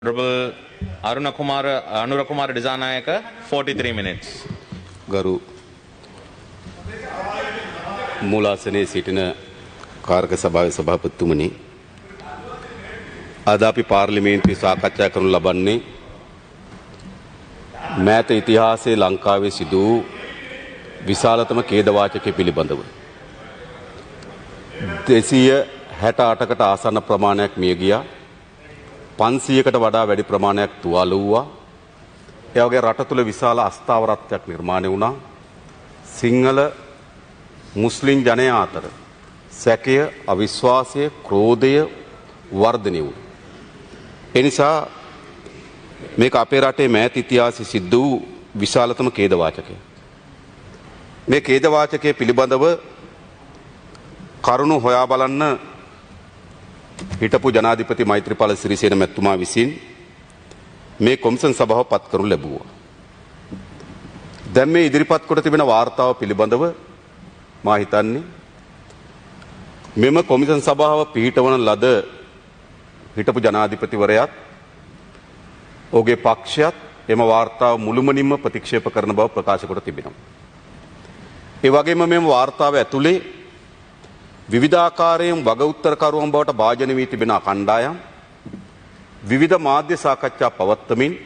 Honorable Anura Kumar Disanayaka, 43 minutes. ගරු මූලාසනයේ සිටින කාර්ක සභාවේ සභාපතිතුමනි, අද අපි පාර්ලිමේන්තුවේ සාකච්ඡා කරනු ලබන්නේ මෑත ඉතිහාසයේ ලංකාවේ සිදු වූ විශාලතම ඛේදවාචකය පිළිබඳව. 268කට ආසන්න ප්‍රමාණයක් මිය ගියා. 500කට වඩා වැඩි ප්‍රමාණයක් තුවාල වුණා. ඒ වගේ රට තුළ විශාල අස්ථාවරත්වයක් නිර්මාණය වුණා. සිංහල මුස්ලිම් ජනයා අතර සැකය, අවිශ්වාසය, ක්‍රෝධය වර්ධනය වුණා. ඒ නිසා මේක අපේ රටේ මෑත ඉතිහාසයේ සිද්ධ වූ විශාලතම ඛේදවාචකය. මේ ඛේදවාචකය පිළිබඳව කරුණු හොයා බලන්න හිටපු ජනාධිපති මෛත්‍රීපාල සිරිසේන මැතිතුමා විසින් මේ කොමිෂන් සභාව පත් කරනු ලැබුවා. දැන් මේ ඉදිරිපත් කොට තිබෙන වාර්තාව පිළිබඳව මා හිතන්නේ මෙම කොමිෂන් සභාව පිහිටවන ලද හිටපු ජනාධිපතිවරයාත් ඔහුගේ පක්ෂයත් එම වාර්තාව මුළුමනින්ම ප්‍රතික්ෂේප කරන බව ප්‍රකාශ කොට තිබෙනවා. ඒ වගේම මෙම වාර්තාව ඇතුලේ විවිධාකාරයෙන් වග උත්තරකරුවන් බවට භාජනය වී තිබෙන කණ්ඩායම් විවිධ මාධ්‍ය සාකච්ඡා පවත්වමින්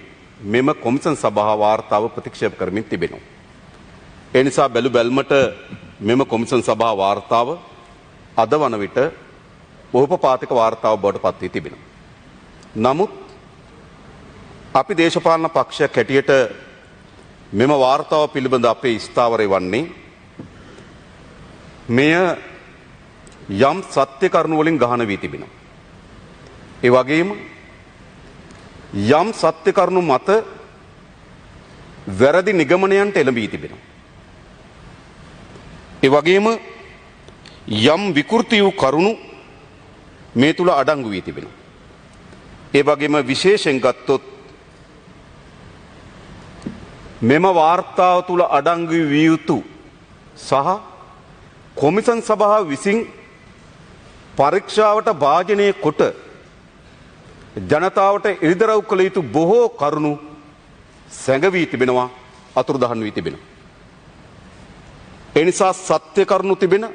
මෙම කොමිෂන් සභා වාර්තාව ප්‍රතික්ෂේප කරමින් තිබෙනවා. ඒ නිසා බැලු බැල්මට මෙම කොමිෂන් සභා වාර්තාව අද වන විට ඕපපාතික වාර්තාව බවට පත් වී තිබෙනවා. නමුත් අපි දේශපාලන පක්ෂයක් හැටියට මෙම වාර්තාව පිළිබඳ අපේ ස්ථාවරය වන්නේ මෙය යම් සත්‍ය කරුණු වලින් ගහන වී තිබෙනවා. ඒ වගේම යම් සත්‍ය කරුණු මත වැරදි නිගමනයන්ට එළඹී තිබෙනවා. ඒ වගේම යම් විකෘති වූ කරුණු මේ තුල අඩංගු වී තිබෙනවා. ඒ වගේම විශේෂයෙන් ගත්තොත් මෙම වාර්තාව තුල අඩංගු විය යුතු සහ කොමිෂන් සභාව විසින් පරීක්ෂාවට භාජනය කොට ජනතාවට එළිදරව් කළ යුතු බොහෝ කරුණු සැඟවී තිබෙනවා, අතුරුදහන් වී තිබෙනවා. ඒ නිසා සත්‍ය කරුණු තිබෙන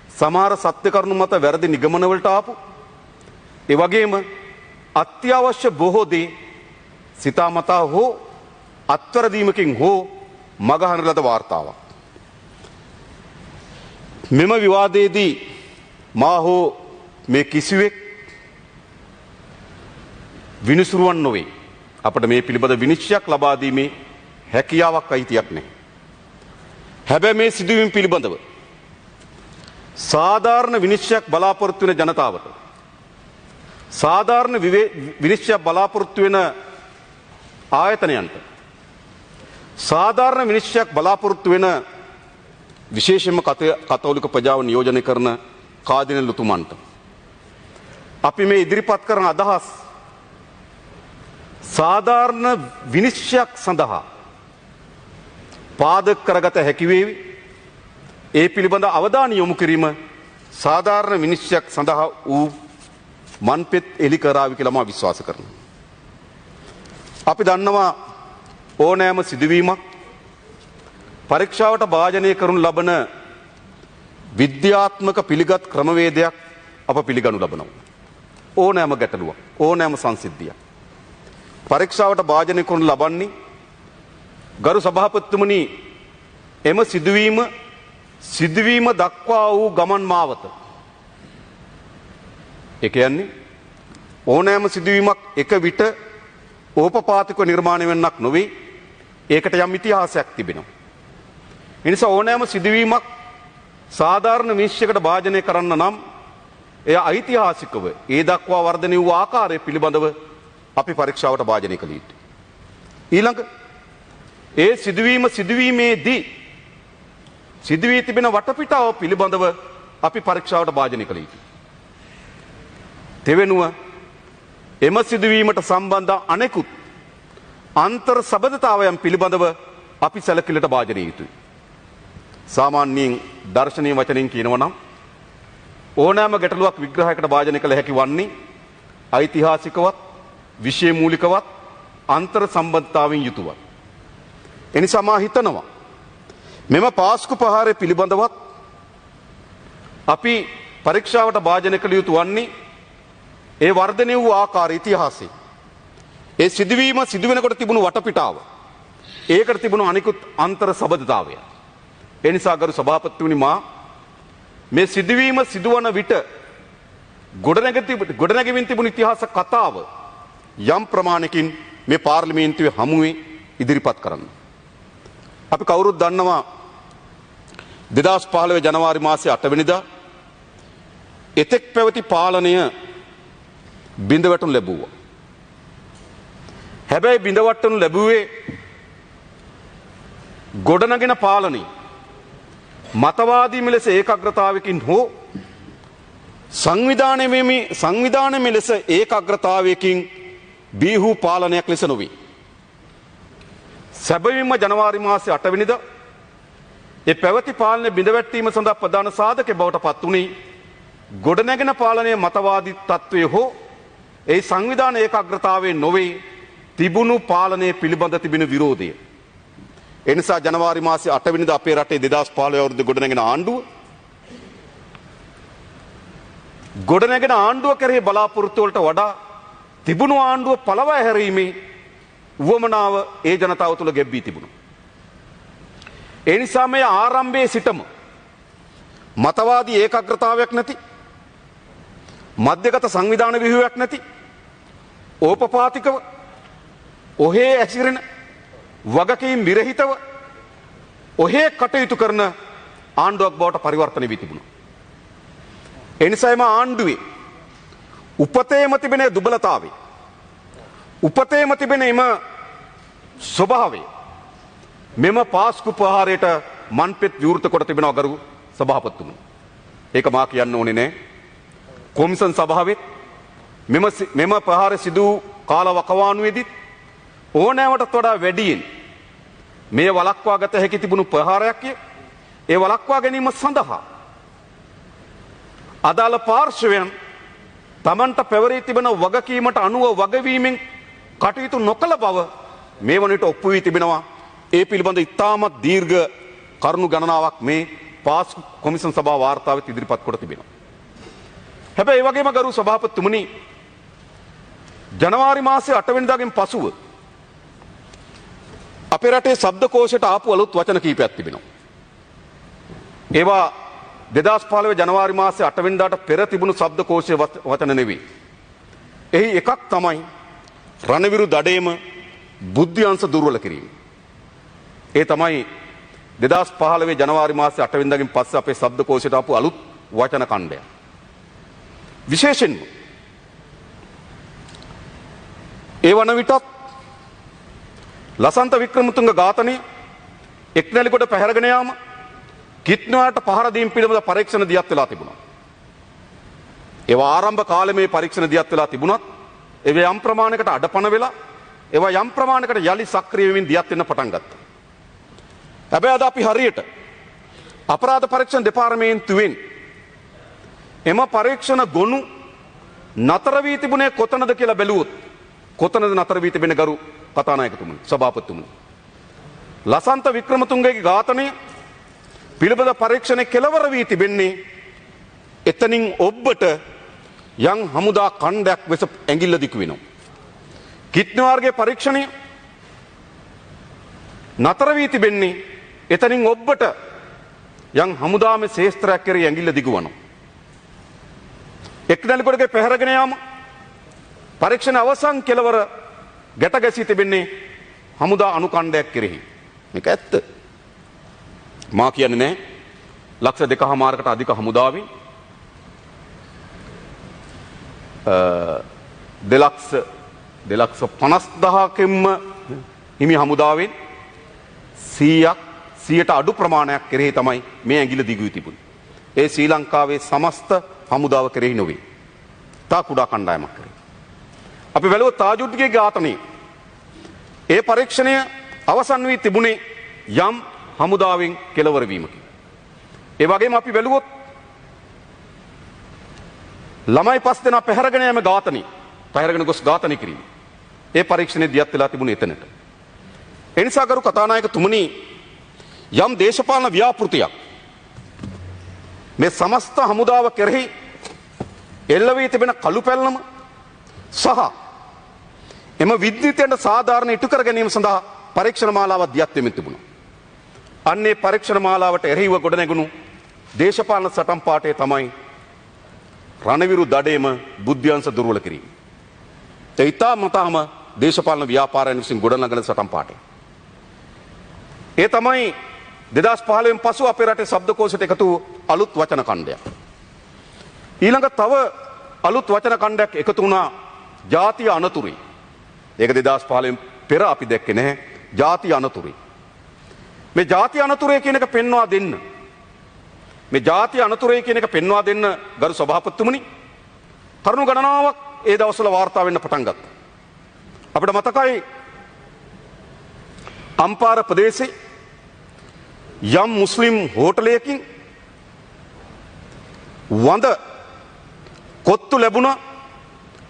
සමහර සත්‍ය කරුණු මත වැරදි නිගමනවලට ආපු, ඒ වගේම අත්‍යවශ්‍ය බොහෝ දේ සිතාමතා හෝ අත්වැරදීමකින් හෝ මගහන ලද වාර්තාවක්. මෙම විවාදයේදී මා හෝ මේ කිසිවෙක් විනිසුරුවන් නොවේ. අපට මේ පිළිබඳ විනිශ්චයක් ලබා දීමේ හැකියාවක් අයිතියක් නැහැ. හැබැයි මේ සිදුවීම් පිළිබඳව සාධාරණ විනිශ්චයක් බලාපොරොත්තු වෙන ජනතාවට, සාධාරණ විනිශ්චයක් බලාපොරොත්තු වෙන ආයතනයන්ට, සාධාරණ විනිශ්චයක් බලාපොරොත්තු වෙන විශේෂයෙන්ම කතෝලික ප්‍රජාව නියෝජනය කරන කාදිනලුතුමන්ට අපි මේ ඉදිරිපත් කරන අදහස් සාධාරණ විනිශ්චයක් සඳහා පාදක කරගත හැකි වේවි. ඒ පිළිබඳ අවධානය යොමු කිරීම සාධාරණ විනිශ්චයක් සඳහා වූ මන්පෙත් එලි කරાવી කියලා මම විශ්වාස කරනවා. අපි දන්නවා ඕනෑම සිදුවීමක් පරීක්ෂාවට භාජනය කරනු ලබන විද්‍යාත්මක පිළිගත් ක්‍රමවේදයක් අප පිළිගනු ලබනවා. ඕනෑම ගැටලුවක්, ඕනෑම සංසිද්ධියක් පරීක්ෂාවට භාජනය කරනු ලබන්නේ ගරු සභාපතිතුමනි එම සිදුවීම දක්වා වූ ගමන් මාවත. ඒ කියන්නේ ඕනෑම සිදුවීමක් එක විට ඕපපාතිකව නිර්මාණය වෙන්නක් නොවේ. ඒකට යම් ඉතිහාසයක් තිබෙනවා. ඒ නිසා ඕනෑම සිදුවීමක් සාධාරණ විනිශ්චයකට භාජනය කරන්න නම් එය ඓතිහාසිකව ඒ දක්වා වර්ධනය වූ ආකාරය පිළිබඳව අපි පරීක්ෂාවට භාජනය කළ යුතුයි. ඊළඟ ඒ සිදුවීමේදී සිදුවී තිබෙන වටපිටාව පිළිබඳව අපි පරීක්ෂාවට භාජනය කළ යුතුයි. තෙවෙනුව එම සිදුවීමට සම්බන්ධ අනෙකුත් අන්තර් සබඳතාවයන් පිළිබඳව අපි සැලකිල්ලට භාජනය යුතුයි. සාමාන්‍යයෙන් දර්ශනීය වචනෙන් කියනවා නම් ඕනෑම ගැටලුවක් විග්‍රහයකට භාජනය කළ හැකි වන්නේ ඓතිහාසිකවත් විෂය මූලිකවත් අන්තර් සම්බන්ධතාවෙන් යුතුව. එනිසා මා හිතනවා මෙම පාස්කු ප්‍රහාරය පිළිබඳවත් අපි පරීක්ෂාවට භාජනය කළ යුතු වන්නේ ඒ වර්ධනය වූ ආකාර ඉතිහාසය. ඒ සිදුවීම සිදුවෙනකොට තිබුණු වටපිටාව. ඒකට තිබුණු අනිකුත් අන්තර් සබඳතාවය. එනිසා ගරු සභාපතිතුමනි මා මේ සිදුවීම සිදුවන විට ගොඩනැගමින් තිබුණු ඉතිහාස කතාව යම් ප්‍රමාණයකින් මේ පාර්ලිමේන්තුවේ හමුවේ ඉදිරිපත් කරන්න. අපි කවුරුත් දන්නවා 2015 ජනවාරි මාසයේ 8 වෙනිදා එතෙක් පැවති පාලනය බිඳවැටුම් ලැබුවා. හැබැයි බිඳවට්ටනු ලැබුවේ ගොඩනගෙන පාලනය මතවාදී මෙලෙස ඒකාග්‍රතාවයකින් හෝ සංවිධානය මෙලෙස ඒකාග්‍රතාවයකින් බිහි පාලනයක් ලෙස නොවේ. සැබවින්ම ජනවාරි මාසයේ 8 වෙනිදා ඒ පැවති පාලනය බිඳවැටීම සඳහා ප්‍රධාන සාධක බවට පත් වුණේ ගොඩනැගෙන පාලනයේ මතවාදී තත්වයේ හෝ ඒ සංවිධාන ඒකාග්‍රතාවයේ නොවේ තිබුණු පාලනය පිළිබඳ තිබෙන විරෝධය. එනිසා ජනවාරි මාසයේ 8 වෙනිදා අපේ රටේ 2015 අවුරුද්දේ ගොඩනැගෙන ආණ්ඩුව කෙරෙහි බලාපොරොත්තු වලට වඩා තිබුණු ආණ්ඩුව පළවා හැරීමේ උවමනාව ඒ ජනතාව තුළ ගැබ්වී තිබුණා. ඒ නිසා මේ ආරම්භයේ සිටම මතවාදී ඒකාග්‍රතාවයක් නැති මධ්‍යගත සංවිධාන ව්‍යුහයක් නැති ඕපපාතිකව ඔහේ ඇසිරෙන වගකීම් විරහිතව ඔහේ කටයුතු කරන ආණ්ඩුවක් බවට පරිවර්තනය වී තිබුණා. ඒ නිසා එම ආණ්ඩුවේ උපතේම තිබෙන දුබලතාවය උපතේම තිබෙන එම ස්වභාවය මෙම පාස්කු ප්‍රහාරයට මන්පෙත් විවෘත කොට තිබෙනවා ගරු සභාපතිතුමනි. ඒක මා කියන්න ඕනේ නෑ. කොමිසන් සභාවෙත් මෙම ප්‍රහාර සිදු කාල වකවානුවේදීත් ඕනෑමටත් වඩා වැඩියෙන් මේ වළක්වා ගත හැකි තිබුණු ප්‍රහාරයක්ය. ඒ වළක්වා ගැනීම සඳහා අදාළ පාර්ශවයන් තමන්ට පැවරී තිබෙන වගකීමට අනුව වගවීමෙන් කටයුතු නොකළ බව මේ වනට ඔප්පු වී තිබෙනවා. ඒ පිළිබඳ ඉතාමත් දීර්ඝ කරුණු ගණනාවක් මේ පාස්කු කොමිසන් සභා වාර්තාවත් ඉදිරිපත් කොට තිබෙනවා. හැබැයි ඒ වගේම ගරු සභාපතිතුමනි ජනවාරි මාසයේ 8 වෙනිදාගෙන් පසුව අපේ රටේ ශබ්දකෝෂයට ආපු අලුත් වචන කීපයක් තිබෙනවා. ඒවා 2015 ජනවාරි මාසයේ 8 වෙනිදාට පෙර තිබුණු ශබ්දකෝෂයේ වචන නෙවෙයි. එහි එකක් තමයි රණවිරු දඩේම බුද්ධි අංශ දුර්වල කිරීම. ඒ තමයි 2015 ජනවාරි මාසයේ 8 වෙනිදාගෙන් පස්සේ අපේ ශබ්දකෝෂයට ආපු අලුත් වචන ඛණ්ඩය. විශේෂයෙන්ම ඒ වන විටත් ලසන්ත වික්‍රමතුංග ඝාතනය එක්නැලිකොට පැහැරගෙන යාම කිත්නවාට පහර දීම පිළිබඳ පරීක්ෂණ දියත් වෙලා තිබුණා. ඒවා ආරම්භ කාලේ මේ පරීක්ෂණ දියත් වෙලා තිබුණත් ඒවා යම් ප්‍රමාණයකට අඩපණ වෙලා ඒවා යම් ප්‍රමාණයකට යලි සක්‍රිය වෙමින් දියත් වෙන්න පටන් ගත්තා. හැබැයි අද අපි හරියට අපරාධ පරීක්ෂණ දෙපාර්තමේන්තුවෙන් එම පරීක්ෂණ ගොනු නතර වී තිබුණේ කොතනද කියලා බැලුවොත් කොතනද නතර වී තිබෙන ගරු කතානායකතුමනි සභාපතිතුමනි ලසන්ත වික්‍රමතුංගගේ ඝාතනය පිළිබඳ පරීක්ෂණය කෙලවර වී තිබෙන්නේ එතනින් ඔබට යම් හමුදා ඛණ්ඩයක් වෙස ඇඟිල්ල දික් වෙනවා. කිත්නවාර්ගේ පරීක්ෂණය නතර වී තිබෙන්නේ එතනින් ඔබට යම් හමුදාමේ ශේස්ත්‍රයක් කෙරෙහි ඇඟිල්ල දිගවනවා. එක්නැලිකොටගේ පැහැරගෙන යාම පරීක්ෂණ අවසන් කෙලවර ගැට ගැසී තිබෙන්නේ හමුදා අනුකණ්ඩයක් කෙරෙහි. මේක ඇත්ත. මා කියන්නේ නෑ ලක්ෂ 2.5කට අධික හමුදාවෙන් 2,50,000කින්ම හිමි හමුදාවෙන් 100ට අඩු ප්‍රමාණයක් කෙරෙහි තමයි මේ ඇඟිල්ල දිගු වී තිබුණේ. ඒ ශ්‍රී ලංකාවේ සමස්ත හමුදාව කෙරෙහි නොවේ. තා කුඩා කණ්ඩායමක් කෙරෙහි. අපි බැලුවොත් තාජුද්ගේ ඝාතනය ඒ පරීක්ෂණය අවසන් වී තිබුණේ යම් හමුදාවෙන් කෙලවර වීමකින්. ඒ වගේම අපි බැලුවොත් ළමයි 5 දෙනා පැහැරගෙන යෑම ඝාතනය පැහැරගෙන ගොස් ඝාතනය කිරීම ඒ පරීක්ෂණයේ දියත් වෙලා තිබුණේ එතනට. ඒ නිසා ගරු කතානායකතුමනි යම් දේශපාලන ව්‍යාපෘතියක් මේ සමස්ත හමුදාව කෙරෙහි එල්ල වී තිබෙන කළු පැල්ලම සහ එම විද්‍යුතයන්ට සාධාරණ ඉටු කර ගැනීම සඳහා පරීක්ෂණ මාලාවක් දියත් වෙමින් තිබුණා. අන්නේ පරීක්ෂණ මාලාවට එරෙහිව ගොඩනැගුණු දේශපාලන සටන් පාඨය තමයි රණවිරු දඩේම බුද්ධ්‍යංශ දුර්වල කිරීම. ඒ ඉතාමතාම දේශපාලන ව්‍යාපාරයන් විසින් ගොඩනගන සටන් පාඨය. ඒ තමයි 2015 පසු අපේ රටේ ශබ්දකෝෂයට එකතු වූ අලුත් වචන ඛණ්ඩයක්. ඊළඟ තව අලුත් වචන ඛණ්ඩයක් එකතු වුණා ජාතිය අනතුරුයි. ඒක 2015 පෙර අපි දැක්කේ නැහැ. ජාතිය අනතුරුයි. මේ ජාතිය අනතුරේ කියන එක පෙන්වා දෙන්න. මේ ජාතිය අනතුරේ කියන එක පෙන්වා දෙන්න ගරු සභාපතිතුමනි කරුණු ගණනාවක් ඒ දවස්වල වාර්තා වෙන්න පටන් ගත්තා. අපිට මතකයි අම්පාර ප්‍රදේශේ යම් මුස්ලිම් හෝටලයකින් වඳ කොත්තු ලැබුණා.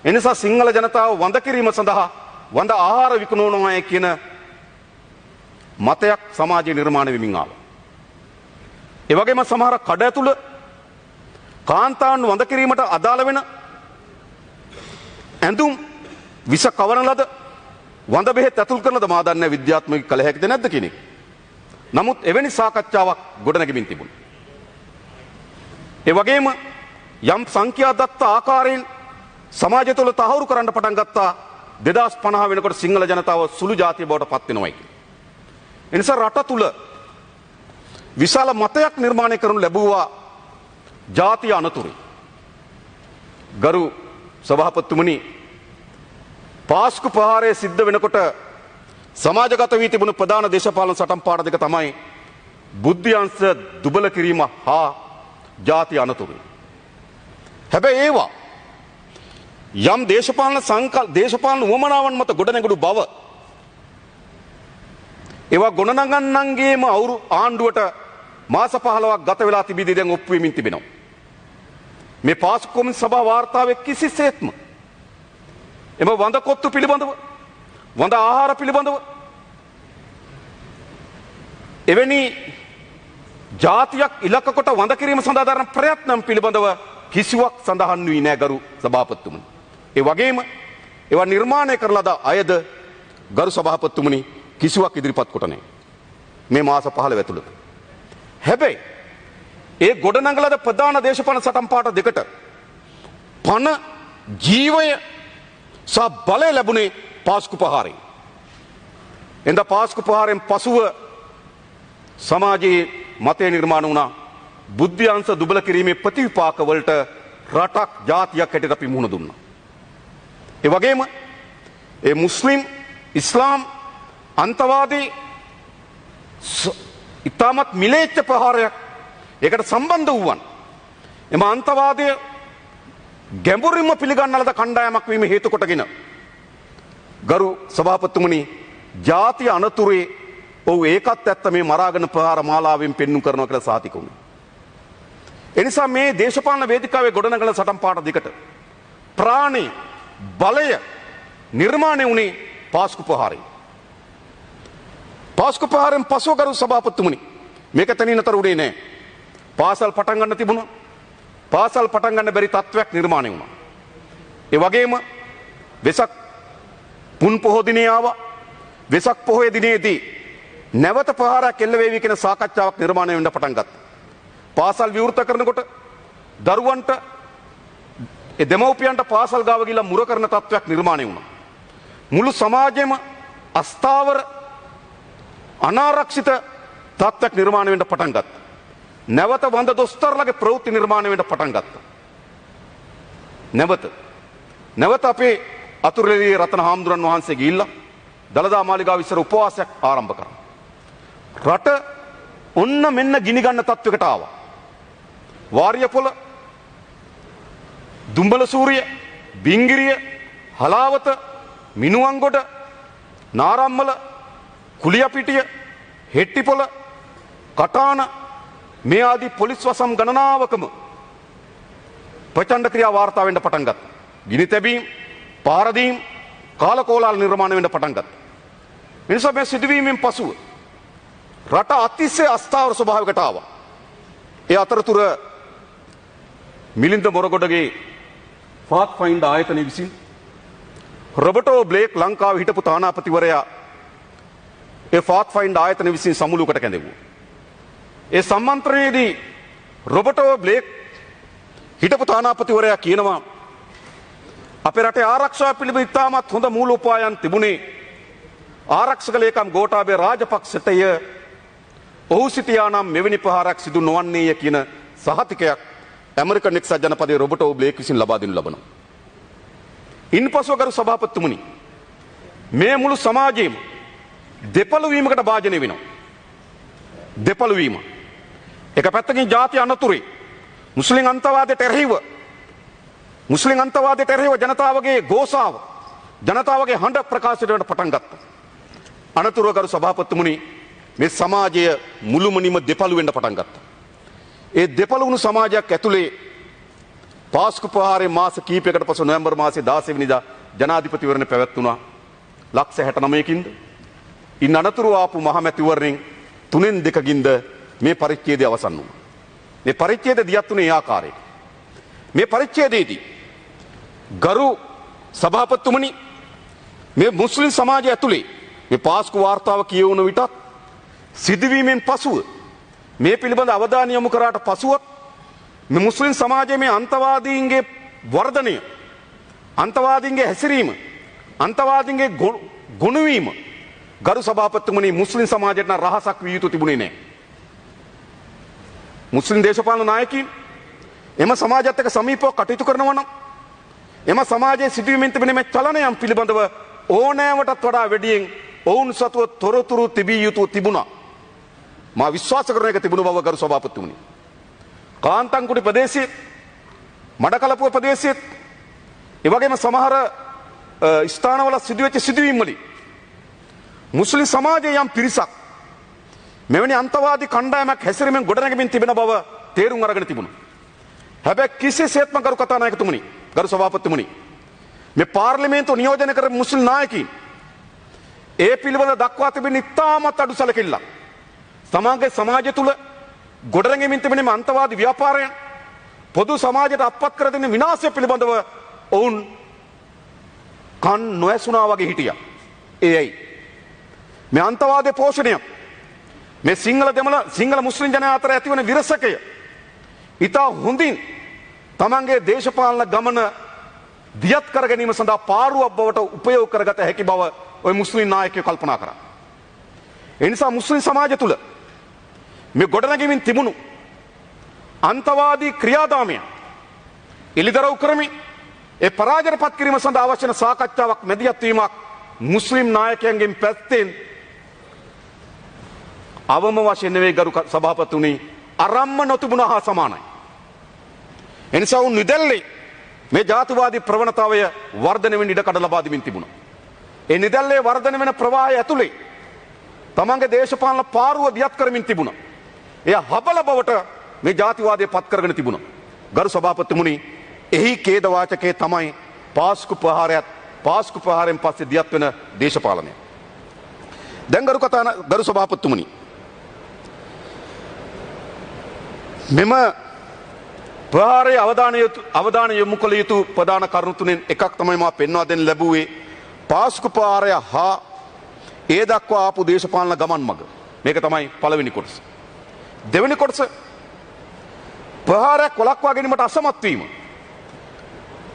එනිසා සිංහල ජනතාව වඳ කිරීම සඳහා වඳ ආහාර විකුණනවායි කියන මතයක් සමාජයේ නිර්මාණය වෙමින් ආවා. ඒ වගේම සමහර කඩ ඇතුළ කාන්තාවන් වඳ කිරීමට අදාළ වෙන ඇඳුම් විස කවරන ලද වඳ බෙහෙත් ඇතුල් කරනද මා දන්නේ විද්‍යාත්මක කළ හැකිද නැද්ද කියන එක. නමුත් එවැනි සාකච්ඡාවක් ගොඩනැගෙමින් තිබුණා. ඒ වගේම යම් සංඛ්‍යා දත්ත ආකාරයෙන් සමාජය තුළ තහවුරු කරන්න පටන් ගත්තා 2050 වෙනකොට සිංහල ජනතාව සුළු ජාතිය බවට පත් වෙනවයි කියලා. ඒ නිසා රට තුළ විශාල මතයක් නිර්මාණය කරනු ලැබුවා ජාතිය අනතුරුයි. ගරු සභාපතිතුමනි පාස්කු ප්‍රහාරය සිද්ධ වෙනකොට සමාජගත වී තිබුණු ප්‍රධාන දේශපාලන සටන් පාඨ දෙක තමයි බුද්ධ්‍යංශ දුබල කිරීම හා ජාතිය අනතුරුයි. හැබැයි ඒවා යම් දේශපාලන උවමනාවන් මත ගොඩනැගුණු බව ඒවා ගොඩනගන්නන්ගේම ආණ්ඩුවට මාස 15ක් ගත වෙලා තිබීදී දැන් ඔප්පු වෙමින් තිබෙනවා. මේ පාස්කු කොමිසම සභා වාර්තාවේ කිසිසේත්ම එම වඳ කොත්තු පිළිබඳව වඳ ආහාර පිළිබඳව එවැනි ජාතියක් ඉලක්ක කොට වඳ කිරීම සඳහා දරන ප්‍රයත්නම් පිළිබඳව කිසිවක් සඳහන් වී නැහැ ගරු සභාපතිතුමනි. ඒ වගේම ඒවා නිර්මාණය කරලාද අයද ගරු සභාපතිතුමනි කිසිවක් ඉදිරිපත් කොට නැහැ මේ මාස 15 ඇතුළත. හැබැයි ඒ ගොඩනඟලද ප්‍රධාන දේශපාලන සටන් පාඨ දෙකට පණ ජීවය සහ බලය ලැබුණේ පාස්කු ප්‍රහාරයෙන්. එඳ පාස්කු ප්‍රහාරයෙන් පසුව සමාජයේ මතය නිර්මාණ වුණා බුද්ධ්‍යංශ දුබල කිරීමේ ප්‍රතිවිපාක වලට රටක් ජාතියක් හැටියට අපි මුහුණ දුන්නා. ඒ වගේම ඒ මුස්ලිම් ඉස්ලාම් අන්තවාදී ඉතාමත් මිලේච්ඡ ප්‍රහාරයක් ඒකට සම්බන්ධ වූවන් එම අන්තවාදය ගැඹුරින්ම පිළිගන්න ලද කණ්ඩායමක් වීම හේතු කොටගෙන ගරු සභාපතිතුමනි ජාතිය අනතුරේ ඔව් ඒකත් ඇත්ත මේ මරාගෙන ප්‍රහාර මාලාවෙන් පෙන්වු කරනවා කියලා සාතික වුණා. එනිසා මේ දේශපාලන වේදිකාවේ ගොඩනගන සටන් පාඨ දෙකට ප්‍රාණය බලය නිර්මාණය වුණේ පාස්කු ප්‍රහාරයෙන්. පාස්කු ප්‍රහාරයෙන් පසුව ගරු සභාපතිතුමනි මේක තනින් අතර උනේ නැහැ. පාසල් පටන් ගන්න තිබුණා. පාසල් පටන් ගන්න බැරි තත්වයක් නිර්මාණය වුණා. ඒ වගේම වෙසක් පුන් පොහෝ දිනේ ආවා. වෙසක් පොහොය දිනේදී නැවත ප්‍රහාරයක් එල්ල වේවි කියන සාකච්ඡාවක් නිර්මාණය වෙන්න පටන් ගත්තා. පාසල් විවෘත කරනකොට දරුවන්ට ඒ දෙමව්පියන්ට පාසල් ගාව ගිහිල්ලා මුර කරන තත්වයක් නිර්මාණය වුණා. මුළු සමාජෙම අස්ථාවර අනාරක්ෂිත තත්ත්වයක් නිර්මාණය වෙන්න පටන් ගත්තා. නැවත වඳ දොස්තරලගේ ප්‍රවෘත්ති නිර්මාණය වෙන්න පටන් ගත්තා. නැවත අපේ අතුරුලේ රතන හාමුදුරන් වහන්සේ ගිහිල්ලා දළදා මාලිගාව ඉස්සර උපවාසයක් ආරම්භ කරා. රට ඔන්න මෙන්න ගිනි ගන්න තත්වයකට ආවා. වාරියපොළ, දුම්බල සූරිය, බිංගිරිය, හලාවත, මිනුවන්ගොඩ, නාරම්මල, කුලියපිටිය, හෙට්ටිපොළ, කටාන මේ ආදී පොලිස් වසම් ගණනාවකම ප්‍රචණ්ඩ ක්‍රියා වාර්තා වෙන්න පටන් ගත්තා. ගිනි තැබීම්, පාරදීම්, කාලකෝලාහල නිර්මාණය වෙන්න පටන් ගත්තා. ඒ නිසා මේ සිදුවීමෙන් පසුව රට අතිශය අස්ථාවර ස්වභාවයකට ආවා. ඒ අතරතුර මිලින්ද මොරගොඩගේ පාත්ෆයින්ඩ් ආයතනය විසින් රොබර්ටෝ බ්ලේක් ලංකාවේ හිටපු තානාපතිවරයා ඒ පාත්ෆයින්ඩ් ආයතනය විසින් සමුළුවකට කැඳවුවා. ඒ සම්මන්ත්‍රණයේදී රොබර්ටෝ බ්ලේක් හිටපු තානාපතිවරයා කියනවා අපේ රටේ ආරක්ෂාව පිළිබඳ ඉතාමත් හොඳ මූලෝපායන් තිබුණේ ආරක්ෂක ලේකම් ගෝඨාභය රාජපක්ෂටය ඔහු සිටියා නම් මෙවැනි ප්‍රහාරයක් සිදු නොවන්නේය කියන සහතිකයක් ඇමරිකන් එක්සත් ජනපදයේ රොබර්ටෝ බ්ලේක් විසින් ලබා දෙනු ලබනවා. ඉන්පසුව ගරු සභාපතිතුමනි මේ මුළු සමාජයේම දෙපළ වීමකට භාජනය වෙනවා. දෙපළ වීම. එක පැත්තකින් ජාති අනතුරේ මුස්ලිම් අන්තවාදයට එරෙහිව ජනතාවගේ ගෝසාව ජනතාවගේ හඬ ප්‍රකාශයට වෙන්න පටන් ගත්තා. අනතුරුව ගරු සභාපතිතුමනි මේ සමාජය මුළුමනින්ම දෙපළ වෙන්න පටන් ගත්තා. ඒ දෙපළ වුණු සමාජයක් ඇතුලේ පාස්කු ප්‍රහාරයේ මාස කිහිපයකට පසු නොවැම්බර් මාසයේ 16 වෙනිදා ජනාධිපතිවරණය පැවැත්වුණා. ලක්ෂ 69කින්ද ඉන් අනතුරු ආපු මහමැතිවරණෙන් 3න් 2කින්ද මේ පරිච්ඡේදය අවසන් වුණා. මේ පරිච්ඡේදය දියත් වුණේ ආකාරයට. මේ පරිච්ඡේදයේදී ගරු සභාපතිතුමනි මේ මුස්ලිම් සමාජය ඇතුලේ මේ පාස්කු වාර්තාව කියවුන විටත් සිදුවීමෙන් පසුව මේ පිළිබඳ අවධානය යොමු කරාට පසුවත් මේ මුස්ලිම් සමාජයේ මේ අන්තවාදීන්ගේ වර්ධනය අන්තවාදීන්ගේ හැසිරීම අන්තවාදීන්ගේ ගොනුවීම ගරු සභාපතිතුමනි මුස්ලිම් සමාජයට රහසක් විය යුතු තිබුණේ නැහැ. මුස්ලිම් දේශපාලන නායකයින් එම සමාජයත් එක්ක සමීපව කටයුතු කරනවා නම් එම සමාජයේ සිදුවීමෙන් තිබෙන මේ චලනයන් පිළිබඳව ඕනෑමටත් වඩා වැඩියෙන් ඔවුන් සතුව තොරතුරු තිබිය යුතු තිබුණා. මා විශ්වාස කරන එක තිබුණ බව ගරු සභාපතිතුමනි. කාන්තන්කුඩි ප්‍රදේශයේ මඩකලපුව ප්‍රදේශයේ ඒ වගේම සමහර ස්ථානවල සිදුවෙච්ච සිදුවීම් වලින් මුස්ලිම් සමාජයේ යම් පිරිසක් මෙවැනි අන්තවාදී කණ්ඩායමක් හැසිරීමෙන් ගොඩනැගෙමින් තිබෙන බව තේරුම් අරගෙන තිබුණා. හැබැයි කිසිසේත්ම ගරු කතානායකතුමනි ගරු සභාපතිතුමනි මේ පාර්ලිමේන්තුව නියෝජනය කර මුස්ලිම් නායකයින් ඒ පිළිබඳ දක්වා තිබෙන ඉතාමත් අඩු සැලකිල්ලක් සමාජයේ සමාජය තුල ගොඩනැගෙමින් තිබෙන මේ අන්තවාදී ව්‍යාපාරයන් පොදු සමාජයට අත්පත් කර දෙන විනාශය පිළිබඳව ඔවුන් කන් නොඇසුණා වගේ හිටියා. ඒයි මේ අන්තවාදී පෝෂණය මේ සිංහල මුස්ලිම් ජනයා අතර ඇතිවන විරසකය ඉතා හොඳින් තමන්ගේ දේශපාලන ගමන දියත් කර ගැනීම සඳහා පාරුවක් බවට උපයෝග කරගත හැකි බව ඔය මුස්ලිම් නායකයෝ කල්පනා කරා. ඒ නිසා මුස්ලිම් සමාජය තුල මේ ගොඩනැගෙමින් තිබුණු අන්තවාදී ක්‍රියාදාමයන් එළිදරව් කරමින් ඒ පරාජයට පත් කිරීම සඳහා අවශ්‍ය වන සාකච්ඡාවක් මැදිහත් වීමක් මුස්ලිම් නායකයන්ගෙන් පැත්තෙන් අවම වශයෙන් නෙවෙයි ගරු සභාපතිතුමනි අරම්ම නොතිබුණා හා සමානයි. එනිසා උන් නිදැල්ලේ මේ ජාතිවාදී ප්‍රවණතාවය වර්ධනය වෙන්න ඉඩකඩ ලබා දෙමින් තිබුණා. ඒ නිදැල්ලේ වර්ධනය වෙන ප්‍රවාහය ඇතුලේ තමන්ගේ දේශපාලන පාරුව දියත් කරමින් තිබුණා. එය හබල බවට මේ ජාතිවාදය පත් කරගෙන තිබුණා. ගරු සභාපතිතුමනි එහි ඛේද වාචකයේ තමයි පාස්කු ප්‍රහාරයෙන් පස්සේ දියත් වෙන දේශපාලනය. දැන් ගරු සභාපතිතුමනි මෙම ප්‍රහාරයේ අවධානය යොමු කළ යුතු ප්‍රධාන කරුණු තුනෙන් එකක් තමයි මා පෙන්වා දෙන්න ලැබුවේ පාස්කු ප්‍රහාරය හා ඒ දක්වා ආපු දේශපාලන ගමන් මඟ. මේක තමයි පළවෙනි කොටස. දෙවෙනි කොටස ප්‍රහාරයක් වළක්වා ගැනීමට අසමත් වීම.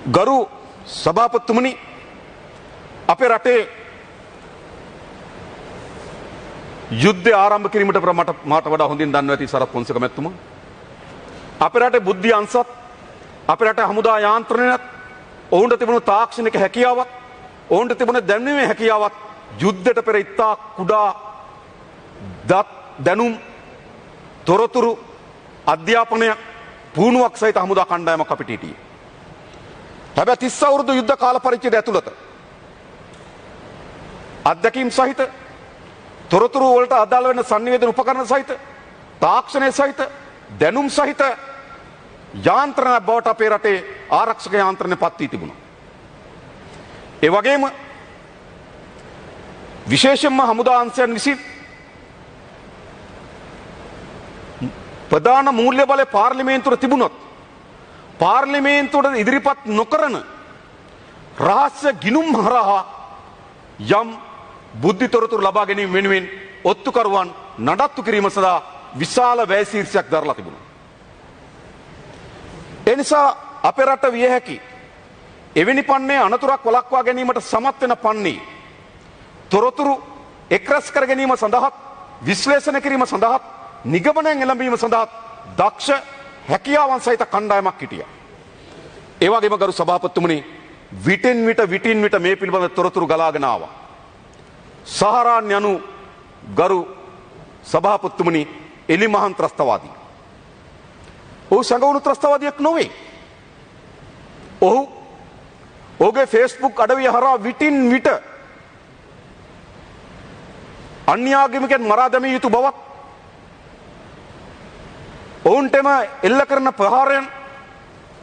ගරු සභාපතිතුමනි අපේ රටේ යුද්ධය ආරම්භ කිරීමට මට වඩා හොඳින් දන්නවා ඇති සරත් පොන්සේක මැතිතුමා. අපේ රටේ බුද්ධි අංශත් අපේ රටේ හමුදා යාන්ත්‍රණයත් ඔවුන්ට තිබුණු තාක්ෂණික හැකියාවක් ඔවුන්ට තිබුණ දැනුමේ හැකියාවක් යුද්ධයට පෙර ඉතා කුඩා දැනුම් තොරතුරු අධ්‍යාපනය පුහුණුවක් සහිත හමුදා කණ්ඩායමක් අපිට හිටියේ. හැබැයි 30 අවුරුදු යුද්ධ කාල පරිච්ඡේදය ඇතුළත අත්දැකීම් සහිත තොරතුරු වලට අදාළ වෙන සංනිවේදන උපකරණ සහිත තාක්ෂණය සහිත දැනුම් සහිත යාන්ත්‍රණ බවට අපේ රටේ ආරක්ෂක යාන්ත්‍රණය පත් වී තිබුණා. ඒ වගේම විශේෂයෙන්ම හමුදා අංශයන් විසින් ප්‍රධාන මූල්‍ය බලය පාර්ලිමේන්තුවට තිබුණොත් පාර්ලිමේන්තුවට ඉදිරිපත් නොකරන රහස්‍ය ගිණුම් හරහා යම් බුද්ධි තොරතුරු ලබා ගැනීම වෙනුවෙන් ඔත්තුකරුවන් නඩත්තු කිරීම සඳහා විශාල වැය ශීර්ෂයක් දරලා තිබුණා. ඒ නිසා අපේ රට විය හැකි එවැනි පන්නේ අනතුරක් වළක්වා ගැනීමට සමත් වෙන පන්නේ තොරතුරු එක්රැස් කර ගැනීම සඳහා විශ්ලේෂණ කිරීම සඳහා නිගමනයන් එළඹීම සඳහා දක්ෂ හැකියාවන් සහිත කණ්ඩායමක් හිටියා. ඒ වගේම ගරු සභාපතිතුමනි විටින් විට මේ පිළිබඳ තොරතුරු ගලාගෙන ආවා. සහරාන් යනු ගරු සභාපතිතුමනි එලිමහන් ත්‍රස්තවාදී. ඔහු සංගවුණු ත්‍රස්තවාදියෙක් නොවේ. ඔහුගේ ෆේස්බුක් අඩවිය හරහා විටින් විට අන්‍යාගමිකයන් මරා දැමිය යුතු බවත් ඔවුන්ටම එල්ල කරන ප්‍රහාරයන්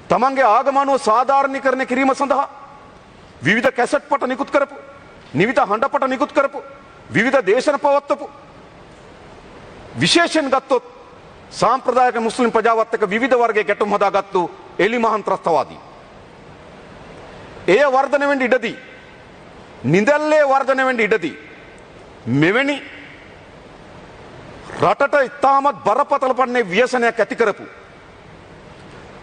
තමන්ගේ ආගමනුව සාධාරණීකරණය කිරීම සඳහා විවිධ කැසට් පට නිකුත් කරපු නිවිත හඬපට නිකුත් කරපු විවිධ දේශන පවත්වපු විශේෂයෙන් ගත්තොත් සාම්ප්‍රදායක මුස්ලිම් ප්‍රජාවත් එක්ක විවිධ වර්ගයේ ගැටුම් හදාගත්තු එලිමහන් ත්‍රස්තවාදී. එය වර්ධනය වෙන්න ඉඩදී නිදැල්ලේ වර්ධනය වෙන්න ඉඩදී මෙවැනි රටට ඉතාමත් බරපතල පන්නේ ව්‍යසනයක් ඇති කරපු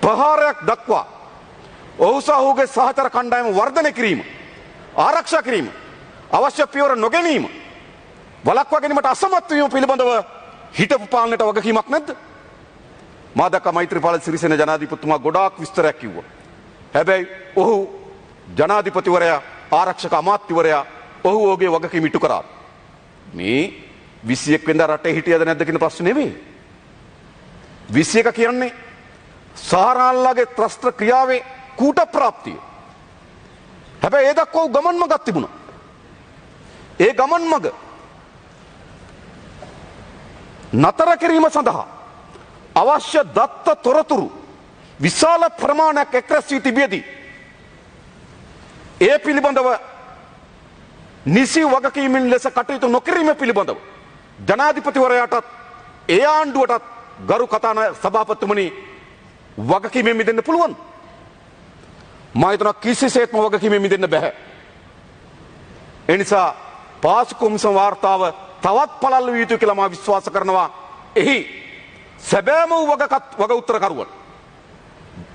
ප්‍රහාරයක් දක්වා ඔහු සහ ඔහුගේ සහචර කණ්ඩායම වර්ධනය කිරීම ආරක්ෂා කිරීම අවශ්‍ය පියවර නොගැනීම වළක්වා ගැනීමට අසමත් වීම පිළිබඳව හිටපු පාලනයට වගකීමක් නැද්ද? මා දැක්ක මෛත්‍රීපාල සිරිසේන ජනාධිපතිතුමා ගොඩාක් විස්තරයක් කිව්වා. හැබැයි ඔහු ජනාධිපතිවරයා ආරක්ෂක අමාත්‍යවරයා ඔහු ඔහුගේ වගකීම ඉටු කරා. මේ 21 වෙනිදා රටේ හිටියද නැද්ද කියන ප්‍රශ්නේ නෙවෙයි. 21 කියන්නේ සහරාන්ලාගේ ත්‍රස්ත ක්‍රියාවේ කූට ප්‍රාප්තිය. හැබැයි ඒ දක්වා ගමන් මගක් තිබුණා. ඒ ගමන් මග නතර කිරීම සඳහා අවශ්‍ය දත්ත තොරතුරු විශාල ප්‍රමාණයක් එක්රැස් වී තිබියදී ඒ පිළිබඳව නිසි වගකීමෙන් ලෙස කටයුතු නොකිරීම පිළිබඳව ජනාධිපතිවරයාටත් ඒ ආණ්ඩුවටත් ගරු කතාන සභාපතිතුමනි වගකීමෙන් මිදෙන්න පුළුවන්. මම හිතනවා කිසිසේත්ම වගකීමෙන් මිදෙන්න බෑ. ඒ නිසා පාසු කොමිසම වාර්තාව තවත් පළල් විය යුතු කියලා මම විශ්වාස කරනවා. එහි සැබෑම වග උත්තරකරුවන්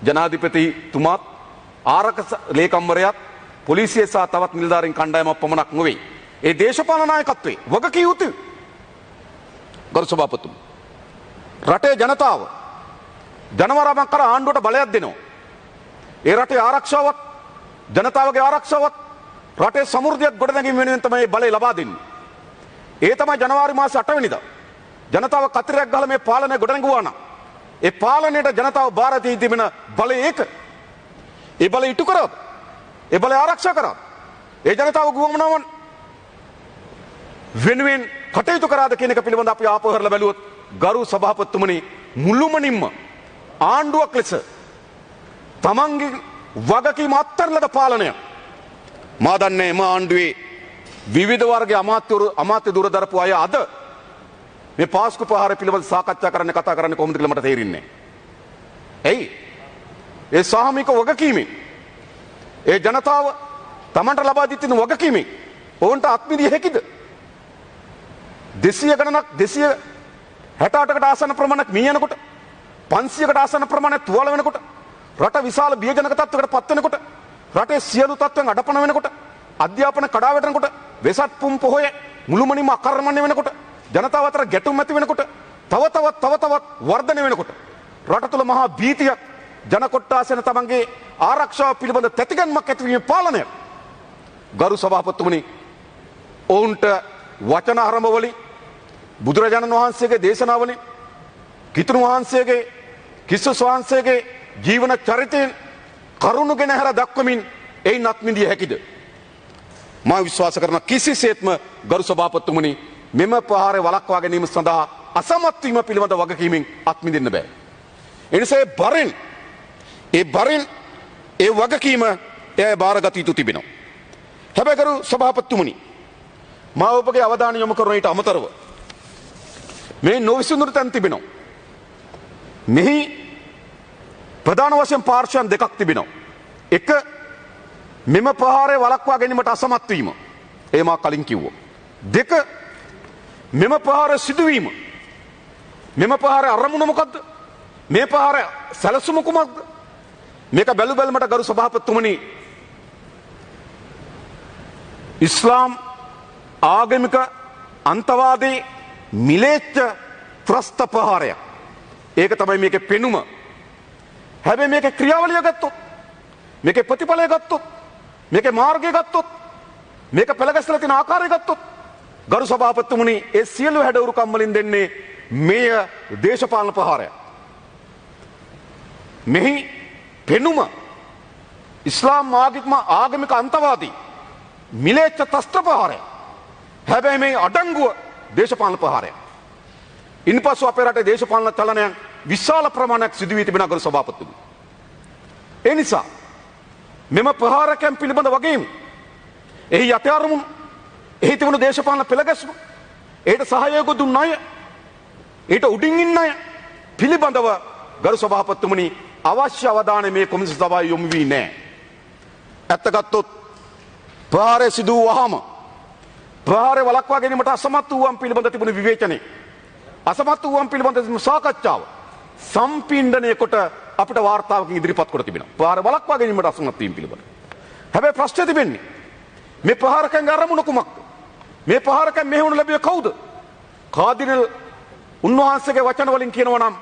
ජනාධිපතිතුමාත් ආරක්ෂක ලේකම්වරයාත් පොලිසිය සහ තවත් නිලධාරීන් කණ්ඩායමක් පමණක් නොවේ. ඒ දේශපාලන නායකත්වයේ වගකිය යුතුයි. ගරු සභාපතිතුමනි රටේ ජනතාව ජනවරමක් කර ආණ්ඩුවට බලයක් දෙනවා. ඒ රටේ ආරක්ෂාවත් ජනතාවගේ ආරක්ෂාවත් රටේ සමෘද්ධියක් ගොඩනැගීම වෙනුවෙන් තමයි බලය ලබා දෙන්නේ. ඒ තමයි ජනවාරි මාස 8 වෙනිදා ජනතාව කතරයක් ගහලා මේ පාලනය ගොඩනගුවා නම් ඒ පාලනයට ජනතාව බාර දී තිබෙන බලය ඒක. ඒ බලය ඉටු කරාද? ඒ බලය ආරක්ෂා කරාද? ඒ ජනතාව ගුවමනාවන් වෙනුවෙන් කටයුතු කරාද කියන එක පිළිබඳ අපි ආපහු හරලා බැලුවොත් ගරු සභාපතිතුමනි මුළුමනින්ම ආණ්ඩුවක් ලෙස තමන්ගේ වගකීම අත්හැරලද පාලනය මා දන්නේ එම ආණ්ඩුවේ විවිධ වර්ගයේ අමාත්‍ය දුර දරපු අය අද මේ පාස්කු ප්‍රහාරය පිළිබඳ සාකච්ඡා කරන්න කතා කරන්නේ කොහොමද කියලා මට තේරෙන්නේ නැහැ. එයි ඒ සාමූහික වගකීමෙන් ඒ ජනතාව තමන්ට ලබා දී තියෙන වගකීමෙන් ඔවුන්ට අත්මිදිය හැකිද? 200 ගණනක් 268කට ආසන්න ප්‍රමාණයක් මිය යනකොට 500කට ආසන්න ප්‍රමාණයක් තුවාල වෙනකොට රට විශාල බියජනක තත්ත්වයකට පත් වෙනකොට රටේ සියලු තත්ත්වයන් අඩපණ වෙනකොට අධ්‍යාපන කඩා වැටෙනකොට වෙසක් පුම් පොහොය මුළුමනින්ම අකර්මණ්‍ය වෙනකොට ජනතාව අතර ගැටුම් ඇති වෙනකොට තව තවත් වර්ධනය වෙනකොට රට තුළ මහා භීතියක් ජන කොට්ටාසන තමන්ගේ ආරක්ෂාව පිළිබඳ තැතිගැන්මක් ඇතිවීමේ පාලනය ගරු සභාපතිතුමනි ඔවුන්ට වචන ආරම්භ වලින් බුදුරජාණන් වහන්සේගේ දේශනාවලින් කිතුණු වහන්සේගේ කිස්සුස් වහන්සේගේ ජීවන චරිතයෙන් කරුණු ගෙන හැර දක්වමින් එයින් අත්මිදිය හැකිද? මම විශ්වාස කරන කිසිසේත්ම ගරු සභාපතිතුමනි මෙම ප්‍රහාරය වළක්වා ගැනීම සඳහා අසමත් වීම පිළිබඳ වගකීමෙන් අත්මිදින්න බෑ. එනිසා ඒ බරින් ඒ වගකීම එය බාරගත යුතු තිබෙනවා. හැබැයි ගරු සභාපතිතුමනි මා ඔබගේ අවධානය යොමු කරන ඊට අමතරව මේ නොවිසඳුණු තැන් තිබෙනවා. මෙහි ප්‍රධාන වශයෙන් පාර්ශ්වයන් දෙකක් තිබෙනවා. එක මෙම ප්‍රහාරය වළක්වා ගැනීමට අසමත් වීම. ඒ මා කලින් කිව්වා. දෙක මෙම ප්‍රහාරය සිදුවීම. මෙම ප්‍රහාරය අරමුණ මොකද්ද? මේ ප්‍රහාරය සැලසුම කුමක්ද? මේක බැලු බැලමට ගරු සභාපතිතුමනි ඉස්ලාම් ආගමික අන්තවාදී මිලේච්ඡ ත්‍රස්ත ප්‍රහාරයක්. ඒක තමයි මේකේ පෙනුම. හැබැයි මේකේ ක්‍රියාවලිය ගත්තොත්, මේකේ ප්‍රතිඵලය ගත්තොත්, මේකේ මාර්ගය ගත්තොත්, මේක පෙළගැස්ලා තියෙන ආකාරය ගත්තොත් ගරු සභාපතිතුමනි ඒ සියලු හැඩවුරුකම් වලින් දෙන්නේ මෙය දේශපාලන ප්‍රහාරයක්. මෙහි පෙනුම ඉස්ලාම් ආගමික අන්තවාදී මිලේච්ඡ ත්‍රස්ත ප්‍රහාරයක්. හැබැයි මේ අඩංගුව දේශපාලන ප්‍රහාරයක්. ඉන්පසු අපේ රටේ දේශපාලන චලනයන් විශාල ප්‍රමාණයක් සිදු වී තිබෙන ගරු සභාපතිතුමනි. ඒ නිසා මෙම ප්‍රහාරකයන් පිළිබඳ වගේම එහි යථාර්ථමුණු, එහි තිබුණු දේශපාලන පෙළගැස්ම, ඒට සහයෝග දුන්න අය, ඊට උඩින් ඉන්න අය පිළිබඳව ගරු සභාපතිතුමනි අවශ්‍ය අවධානය මේ කොමිසම සභාවේ යොමු වී නැහැ. ඇත්ත ගත්තොත් ප්‍රහාරය සිදු වුවහම ප්‍රහාරය වළක්වා ගැනීමට අසමත් වූවන් පිළිබඳ තිබුණු විවේචනය, අසමත් වූවන් පිළිබඳ තිබුණු සාකච්ඡාව සම්පීඩනය කොට අපිට වාර්තාවකින් ඉදිරිපත් කොට තිබෙනවා. ප්‍රහාරය වළක්වා ගැනීමට අසමත් වීම පිළිබඳ. හැබැයි ප්‍රශ්නේ තිබෙන්නේ මේ ප්‍රහාරකයන්ගේ අරමුණ කුමක්ද? මේ ප්‍රහාරකයන් මෙහෙවනු ලැබුවේ කවුද? කාදිනල් උන්වහන්සේගේ වචන වලින් කියනවා නම්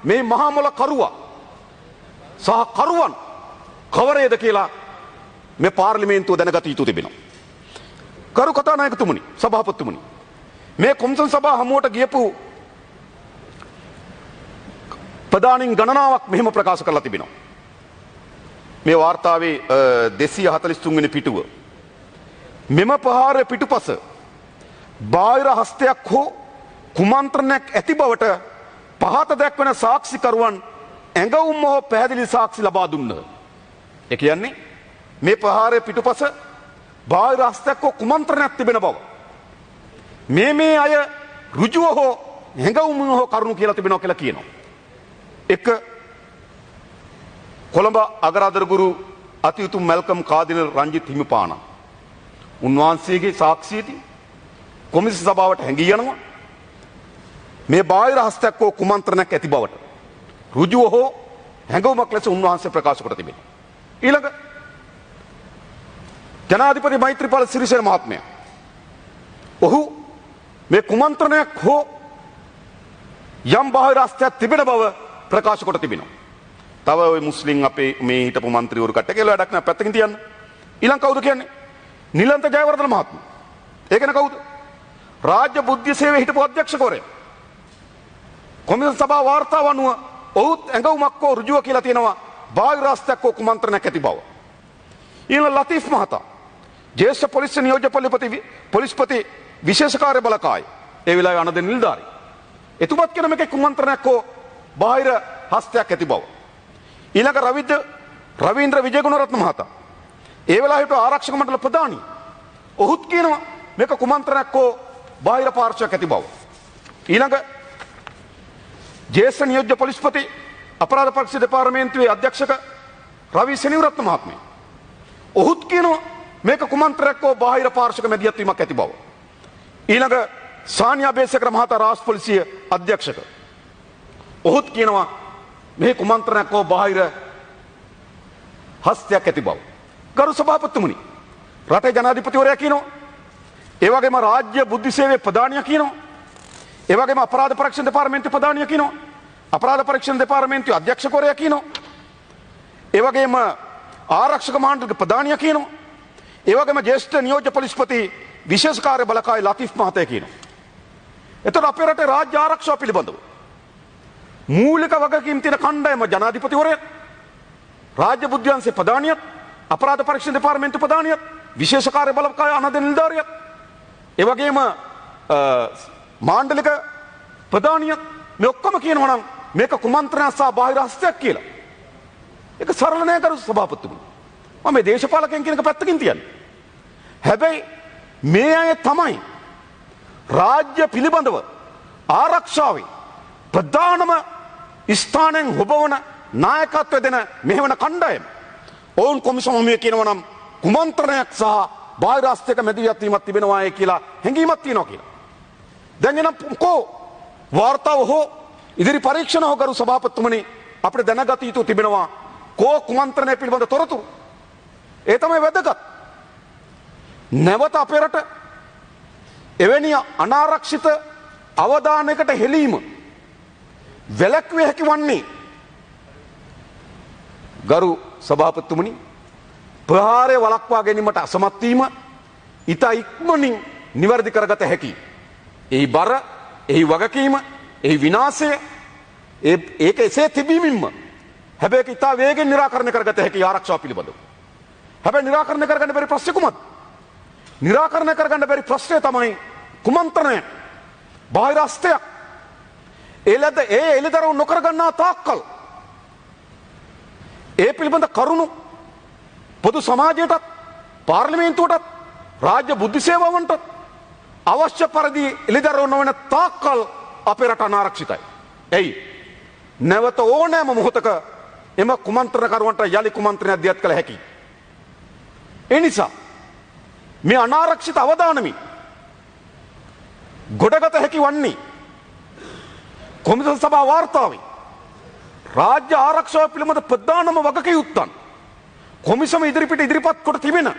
මේ මහා මොළ කරුවා සහ කරුවන් කවරේද කියලා මේ පාර්ලිමේන්තුව දැනගත යුතු තිබෙනවා. කරු කතානායකතුමනි, සභාපතිතුමනි, මේ කොමිසම් සභා හමුවට ගියපු ප්‍රධානීන් ගණනාවක් මෙහෙම ප්‍රකාශ කරලා තිබෙනවා. මේ වාර්තාවේ 243 වෙනි පිටුව. මෙම ප්‍රහාරය පිටුපස බාහිර හස්තයක් හෝ කුමන්ත්‍රණයක් ඇති බවට පහත දැක්වන සාක්ෂිකරුවන් ඇඟවුම් හෝ පැහැදිලි සාක්ෂි ලබා දුන්හ. ඒ කියන්නේ මේ ප්‍රහාරය පිටුපස බාහිර හස්තයක් හෝ කුමන්ත්‍රණයක් තිබෙන බව මේ අය ඍජුව හෝ ඇඟවුම් හෝ කරුණු කියලා තිබෙනවා කියලා කියනවා. එක කොළඹ අගරාදර ගුරු අතිඋතුම් මැල්කම් කාදිනල් රංජිත් හිමිපාණන් උන්වහන්සේගේ සාක්ෂියේදී කොමිසම සභාවට හැඟී යනවා මේ බාහිර හස්තයක් හෝ කුමන්ත්‍රණයක් ඇති බවට ඍජුව හෝ හැඟවුමක් ලෙස උන්වහන්සේ ප්‍රකාශ කොට තිබෙනවා. ඊළඟ ජනාධිපති මෛත්‍රීපාල සිරිසේන මහත්මයා ඔහු මේ කුමන්ත්‍රණයක් හෝ යම් බාහිර හස්තයක් තිබෙන බව ප්‍රකාශ කොට තිබෙනවා. තව ওই මුස්ලිම් අපේ මේ හිටපු മന്ത്രിවරු කට්ට කියලා වැඩක් නෑ, පැත්තකින් තියන්න. ඊළඟ කවුද කියන්නේ? නිලන්ත ජයවර්ධන මහත්මයා. ඒ කියන්නේ කවුද? රාජ්‍ය බුද්ධි සේවයේ හිටපු අධ්‍යක්ෂකවරයා. කොමිසම් සභා වාර්තාව අනුව ඔහුත් ඇඟවුමක් හෝ ඍජුව කියලා තියෙනවා බාහිර හස්තයක් හෝ කුමන්ත්‍රණයක් ඇති බව. ඊළඟ ලතීෆ් මහතා ජ්‍යෙෂ්ඨ පොලිස් නියෝජ්‍ය පොලිස්පති විශේෂ කාර්ය බලකාය ඒ වෙලාවේ අනද නිලධාරී. එතුමත් කියන මේකේ කුමන්ත්‍රණයක් හෝ බාහිර හස්තයක් ඇති බව. ඊළඟ රවීන්ද්‍ර විජයගුණරත්න මහතා ඒ වෙලාවේ හිටපු ආරක්ෂක මණ්ඩල ප්‍රධානී ඔහුත් කියනවා මේක කුමන්ත්‍රණයක් හෝ බාහිර පාර්ශ්වයක් ඇති බව. ඊළඟ ජ්‍යෙෂ්ඨ නියෝජ්‍ය පොලිස්පති අපරාධ පරීක්ෂා දෙපාර්තමේන්තුවේ අධ්‍යක්ෂක රවි සෙනවිරත්න මහත්මයා ඔහුත් කියනවා මේක කුමන්ත්‍රණයක් හෝ බාහිර පාර්ශ්වක මැදිහත් වීමක් ඇති බව. ඊළඟ සානියා බේසකර මහතා රාජ්‍ය පොලිසිය අධ්‍යක්ෂක ඔහුත් කියනවා මේ කුමන්ත්‍රණයක් හෝ බාහිර හස්තයක් ඇති බව. ගරු සභාපතිතුමනි, රටේ ජනාධිපතිවරයා කියනවා, ඒ වගේම රාජ්‍ය බුද්ධි සේවයේ ප්‍රධානියා කියනවා, ඒ වගේම අපරාධ පරීක්ෂණ දෙපාර්තමේන්තුවේ ප්‍රධානියා කියනවා, අපරාධ පරීක්ෂණ දෙපාර්තමේන්තුවේ අධ්‍යක්ෂකවරයා කියනවා, ඒ වගේම ආරක්ෂක මණ්ඩලයේ ප්‍රධානියා කියනවා, ඒ වගේම ජ්‍යෙෂ්ඨ නියෝජ්‍ය පොලිස්පති විශේෂ කාර්ය බලකාය ලතීෆ් මහතා කියනවා. එතකොට අපේ රටේ රාජ්‍ය ආරක්ෂාව පිළිබඳව මූලික වගකීම් තියෙන කණ්ඩායම ජනාධිපතිවරයා, රාජ්‍ය බුද්ධි අංශයේ ප්‍රධානියත්, අපරාධ පරීක්ෂණ දෙපාර්තමේන්තුවේ ප්‍රධානියත්, විශේෂ කාර්ය බලකාය අනද නිලධාරියත්, ඒ වගේම මාණ්ඩලික ප්‍රධානියත් මේ ඔක්කොම කියනවා නම් මේක කුමන්ත්‍රණයක් සහ බාහිර හස්තයක් කියලා. ඒක සරල නෑ කරු සභාපතිතුමනි. මම මේ දේශපාලකයන් කියන එක පැත්තකින් තියන්නේ. හැබැයි මේ අය තමයි රාජ්‍ය පිළිබඳව ආරක්ෂාවේ ප්‍රධානම ස්ථානයෙන් හොබවන නායකත්වය දෙන මෙහෙවන කණ්ඩායම ඔවුන් කොමිසම මේ කියනවා නම් කුමන්ත්‍රණයක් සහ බාහිර රාෂ්ට්‍රයක මැදිහත් වීමක් තිබෙනවායි කියලා හැඟීමක් තියෙනවා කියලා. දැන් එනම් කෝ වාර්තාව හෝ ඉදිරි පරීක්ෂණ හෝ ගරු සභාපතිතුමනි අපිට දැනගත යුතු තිබෙනවා කෝ කුමන්ත්‍රණය පිළිබඳ තොරතුරු. ඒ තමයි වැදගත්. නැවත අපේ රට එවැනි අනාරක්ෂිත අවදානයකට හෙළීම වැළැක්විය හැකි වන්නේ ගරු සභාපතිතුමනි ප්‍රහාරය වළක්වා ගැනීමට අසමත් වීම ඉතා ඉක්මනින් නිවැරදි කරගත හැකි. එහි බර, එහි වගකීම, එහි විනාශය ඒක එසේ තිබීමින්ම හැබැයි ඒක ඉතා වේගෙන් निराකරණය කරගත හැකි ආරක්ෂාව පිළිබඳව. හැබැයි निराකරණය කරගන්න බැරි ප්‍රශ්නේ කුමක්ද? निराකරණය කරගන්න බැරි ප්‍රශ්නය තමයි කුමන්ත්‍රණය. බාහිර රාෂ්ට්‍රයක් එළදරව් නොකර ගන්නා තාක්කල් ඒ පිළිබඳ කරුණු පොදු සමාජයටත් පාර්ලිමේන්තුවටත් රාජ්‍ය බුද්ධි සේවාවන්ටත් අවශ්‍ය පරිදි එළිදරව් නොවන තාක්කල් අපේ රට අනාරක්ෂිතයි. එයි නැවත ඕනෑම මොහොතක එම කුමන්ත්‍රණකරුවන්ට යලි කුමන්ත්‍රණයක් දියත් කළ හැකි. ඒ නිසා මේ අනාරක්ෂිත අවදානමි ගොඩගත හැකි වන්නේ කොමිසම් සභා වාර්තාවේ රාජ්‍ය ආරක්ෂාව පිළිබඳ ප්‍රධානම වගකීම් කොමිසම ඉදිරිපත් කොට තිබෙන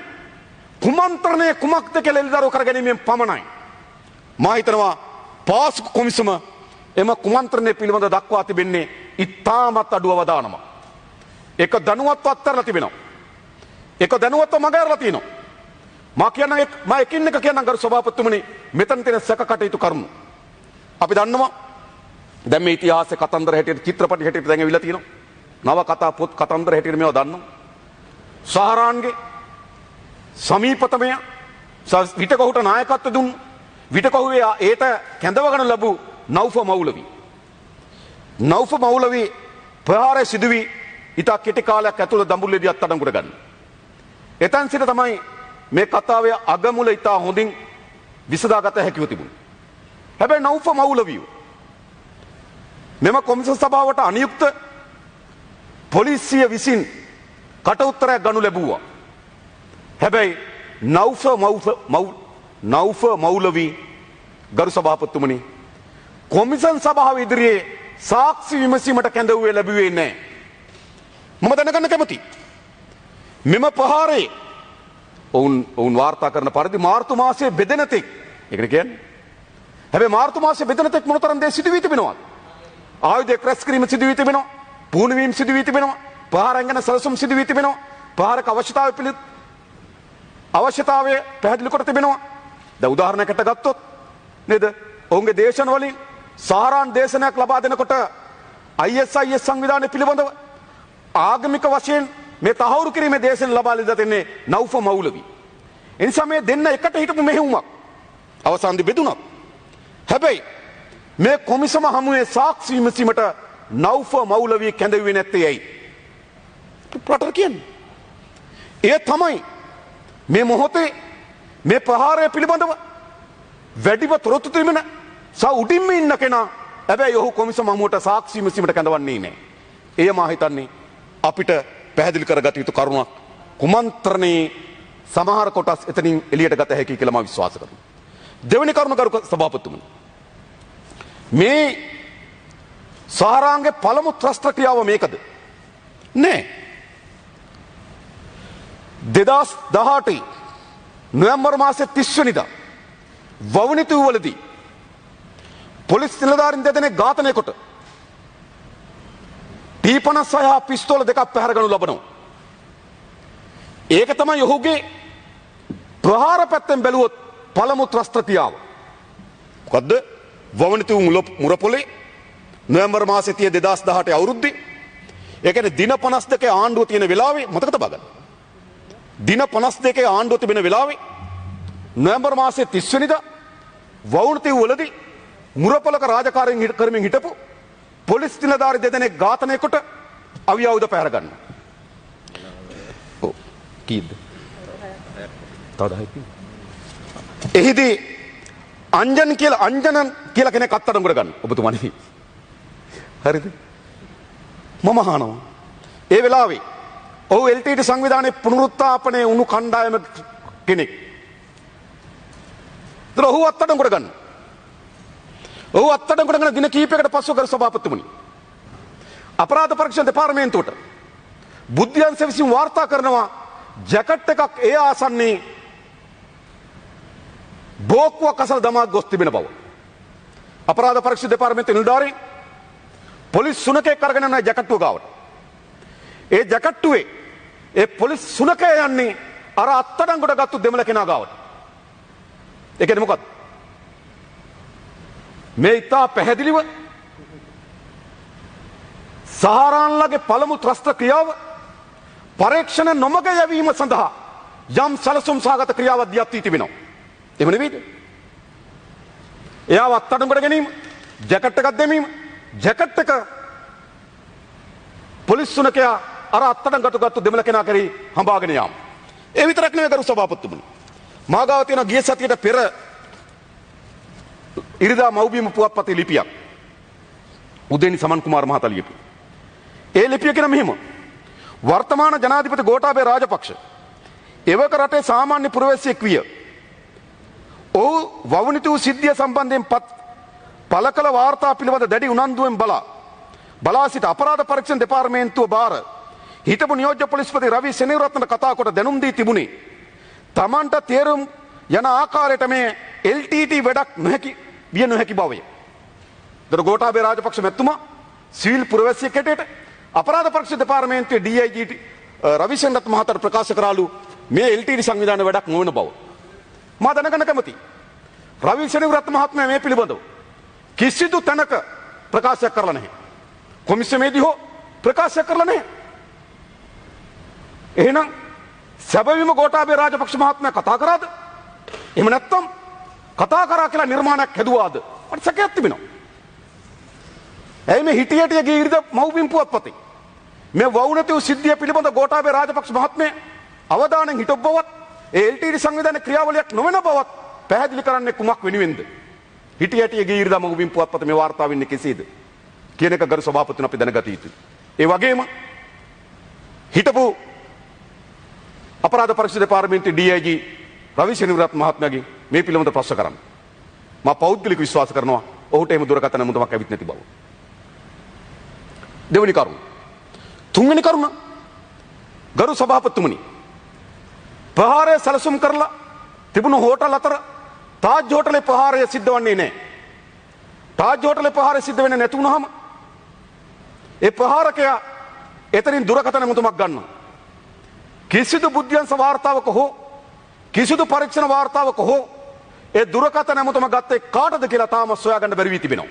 කුමන්ත්‍රණය කුමක්ද කියලා එළිදරව් කර ගැනීමෙන් පමණයි. මා හිතනවා පාසු කොමිසම එම කුමන්ත්‍රණය පිළිබඳ දක්වා තිබෙන්නේ ඉතාමත් අඩු අවදානමක්. ඒක දැනුවත්ව අත්හැරලා තිබෙනවා. ඒක දැනුවත්ව මගහැරලා තියෙනවා. මා එකින් එක කියන්නම් ගරු සභාපතිතුමනි මෙතන තියෙන සැක කටයුතු කරුණු. අපි දන්නවා දැන් මේ ඉතිහාසයේ කතන්දර හැටියට චිත්‍රපටි හැටියට දැන් ඇවිල්ලා තියෙනවා. නව කතා පොත් කතන්දර හැටියට මේවා දන්නවා. සහරාන්ගේ සමීපතමය විටකොහුට නායකත්ව දුන් විටකොහුවේ ඒට කැඳවගනු ලැබූ නෞෆ මෞලවි. නෞෆ මෞලවි ප්‍රහාරය සිදුවී ඉතා කෙටි කාලයක් ඇතුළත දඹුල්ලේදී අත්අඩංගුවට ගන්න. එතැන් සිට තමයි මේ කතාවේ අගමුල ඉතා හොඳින් විසඳාගත හැකිව තිබුණේ. හැබැයි නෞෆ මෞලවිය මෙම කොමිසම් සභාවට අනියුක්ත පොලිසිය විසින් කට උත්තරයක් ගනු ලැබුවා. හැබැයි නෞෆ මෞලවි ගරු සභාපතිතුමනි කොමිසම් සභාව ඉදිරියේ සාක්ෂි විමසීමට කැඳවුවේ ලැබුවේ නැහැ. මම දැනගන්න කැමතියි. මෙම ප්‍රහාරයේ ඔවුන් වාර්තා කරන පරිදි මාර්තු මාසයේ බෙදෙන තෙක් ඒකට කියන්නේ. හැබැයි මාර්තු මාසයේ බෙදෙන තෙක් මොනතරම් දේ සිදු වී තිබෙනවද? ආයුධ ක්‍රැස් කිරීම සිදු වී තිබෙනවා. පුහුණුවීම් සිදු වී තිබෙනවා. ප්‍රහාරයන් ගැන සැලසුම් සිදු වී තිබෙනවා. ප්‍රහාරක අවශ්‍යතාවය පැහැදිලි කොට තිබෙනවා. දැන් උදාහරණයකට ගත්තොත් නේද? ඔවුන්ගේ දේශන වලින් සහරාන් දේශනයක් ලබා දෙනකොට ISIS සංවිධානය පිළිබඳව ආගමික වශයෙන් මේ තහවුරු කිරීමේ දේශන ලබා දෙන්නේ නෞෆ මෞලවි. ඒ නිසා මේ දෙන්න එකට හිටපු මෙහෙයුමක් අවසානයේ බෙදුණා. හැබැයි මේ කොමිසම හමුවේ සාක්ෂි විමසීමට නෞෆ මෞලවි කැඳවුවේ නැත්තේ ඇයි? ප්‍රකට කියන්නේ. ඒ තමයි මේ මොහොතේ මේ ප්‍රහාරය පිළිබඳව වැඩිව තොරතුරු තිබෙන උඩින්ම ඉන්න කෙනා හැබැයි ඔහු කොමිසම හමුවට සාක්ෂි විමසීමට කැඳවන්නේ නැහැ. එය මා හිතන්නේ අපිට පැහැදිලි කරගත යුතු කරුණක්. කුමන්ත්‍රණයේ සමහර කොටස් එතනින් එළියට ගත හැකි කියලා මම විශ්වාස කරනවා. දෙවෙනි කරුණ කරු සභාපතිතුමනි. මේ සහරාන්ගේ පළමු ත්‍රස්ත ක්‍රියාව මේකද? නෑ. 2018 නොවැම්බර් මාසයේ 30 වෙනිදා වවුනිතුව වලදී පොලිස් නිලධාරීන් දෙදෙනෙක් ඝාතනය කොට T56 හා පිස්තෝල දෙකක් පැහැරගනු ලබනවා. ඒක තමයි ඔහුගේ ප්‍රහාර පැත්තෙන් බැලුවොත් පළමු ත්‍රස්ත ක්‍රියාව. මොකද්ද? වවනිතුව මුරපොලේ නොවැම්බර් මාසයේ 2018 අවුරුද්දේ ඒ කියන්නේ දින 52 ආණ්ඩුව තියෙන වෙලාවේ මතක තබා ගන්න. දින 52 ආණ්ඩුව තිබෙන වෙලාවේ නොවැම්බර් මාසයේ 30 වෙනිදා වවුනිතුව වලදී මුරපොලක රාජකාරීන් කරමින් හිටපු පොලිස් නිලධාරී දෙදෙනෙක් ඝාතනය කොට අවියාවුද පැහැර ගන්නවා. ඔව් කීයද? තව 10ක්. එහිදී අංජන් කියලා කෙනෙක් අත්අඩංගුවට ගන්න ඔබතුමා නෙවෙයි. හරිද? මම අහනවා. ඒ වෙලාවේ ඔහු LTT සංවිධානයේ පුනරුත්ථාපනයේ උණු කණ්ඩායම කෙනෙක්. ඒතර ඔහු අත්අඩංගුවට ගන්න. ඔහු අත්අඩංගුවට ගන්න දින කිහිපයකට පස්සෙ කර සභාපතිතුමනි. අපරාධ පරීක්ෂණ දෙපාර්තමේන්තුවට බුද්ධ්‍යංශ විසින් වාර්තා කරනවා ජැකට් එකක් ඒ ආසන්නයේ බෝක්කුවක් අසල දමා ගොස් තිබෙන බව. අපරාධ පරීක්ෂණ දෙපාර්තමේන්තුවේ නිලධාරීන් පොලිස් සුනකෙක් අරගෙන යන ජැකට්ටුව ගාවට. ඒ ජැකට්ටුවේ ඒ පොලිස් සුනකය යන්නේ අර අත්අඩංගුවට ගත්තු දෙමළ කෙනා ගාවට. ඒ කියන්නේ මොකක්ද? මේ ඉතා පැහැදිලිව සහරාන්ලගේ පළමු ත්‍රස්ත ක්‍රියාව පරීක්ෂණ නොමග යැවීම සඳහා යම් සැලසුම් සහගත ක්‍රියාවක් දියත් වී තිබෙනවා. එහෙම නෙවෙයිද? එයාව අත්අඩංගුවට ගැනීම, ජැකට් එකක් දැමීම, ජැකට් එක පොලිස් සුනකයා අර අත්අඩංගුවට ගත්තු දෙමළ කෙනා කරේ හඹාගෙන යාම. ඒ විතරක් නෙවෙයි ගරු සභාපතිතුමනි. මාගාව තියෙන ගිය සතියට පෙර ඉරිදා මව්බිම පුවත්පතේ ලිපියක් උදේනි සමන් කුමාර මහතා ලියපු. ඒ ලිපිය කියන මෙහෙම. වර්තමාන ජනාධිපති ගෝඨාභය රාජපක්ෂ එවක රටේ සාමාන්‍ය පුරවැසියෙක් විය. ඔහු වවුනිත වූ සිද්ධිය සම්බන්ධයෙන් පළ කළ වාර්තා පිළිබඳ දැඩි උනන්දුවෙන් බලා සිට අපරාධ පරීක්ෂණ දෙපාර්තමේන්තුව බාර හිටපු නියෝජ්‍ය පොලිස්පති රවි සෙනෙවිරත්නට කතා කොට දැනුම් දී තිබුණේ තමන්ට තේරුම් යන ආකාරයට මේ LTT වැඩක් විය නොහැකි බවය. දර ගෝඨාභය රාජපක්ෂ මැතිතුමා සිවිල් පුරවැසියෙක් හැටියට අපරාධ පරීක්ෂණ දෙපාර්තමේන්තුවේ DIG රවි සෙනෙවිරත්න මහතාට ප්‍රකාශ කරාලු මේ LTT සංවිධානය වැඩක් නොවන බව. මා දැනගන්න කැමතියි. රවි සෙනෙවිරත්න මහත්මයා මේ පිළිබඳව කිසිදු තැනක ප්‍රකාශයක් කරලා නැහැ. කොමිසමේදී හෝ ප්‍රකාශයක් කරලා නැහැ. එහෙනම් සැබවින්ම ගෝඨාභය රාජපක්ෂ මහත්මයා කතා කරාද? එහෙම නැත්නම් කතා කරා කියලා නිර්මාණයක් හැදුවාද? මට සැකයක් තිබෙනවා. ඇයි මේ හිටියට ගිය ඉරිද මව්බිම් පුවත්පතේ මේ වවුනතේ සිද්ධිය පිළිබඳ ගෝඨාභය රාජපක්ෂ මහත්මයා අවධානයෙන් හිටව බවත් ඒ LTT සංවිධානයේ ක්‍රියාවලියක් නොවන බවත් පැහැදිලි කරන්නේ කුමක් වෙනුවෙන්ද? හිටියට ගිය ඉරිද මව්බිම් පුවත්පතේ මේ වාර්තා වෙන්නේ කෙසේද කියන එක ගරු සභාපතිතුමනි අපි දැනගත යුතුයි. ඒ වගේම හිටපු අපරාධ පරීක්ෂණ දෙපාර්තමේන්තුවේ DIG රවි සෙනෙවිරත්න මහත්මයාගේ මේ පිළිබඳ ප්‍රශ්න කරන්න. මා පෞද්ගලික විශ්වාස කරනවා ඔහුට එහෙම දුරකථන නමුතමක් ඇවිත් නැති බව. දෙවෙනි කරුණ. තුන්වෙනි කරුණ ගරු සභාපතිතුමනි ප්‍රහාරය සැලසුම් කරලා තිබුණු හෝටල් අතර තාජ් හෝටලේ ප්‍රහාරය සිද්ධ වන්නේ නැහැ. තාජ් හෝටලේ ප්‍රහාරය සිද්ධ වෙන්නේ නැති වුනහම ඒ ප්‍රහාරකයා එතනින් දුරකථන නමුතමක් ගන්නවා. කිසිදු බුද්ධ්‍යංශ වාර්තාවක හෝ කිසිදු පරීක්ෂණ වාර්තාවක හෝ ඒ දුරකථන නමුතම ගත්තේ කාටද කියලා තාම සොයාගන්න බැරි වී තිබෙනවා.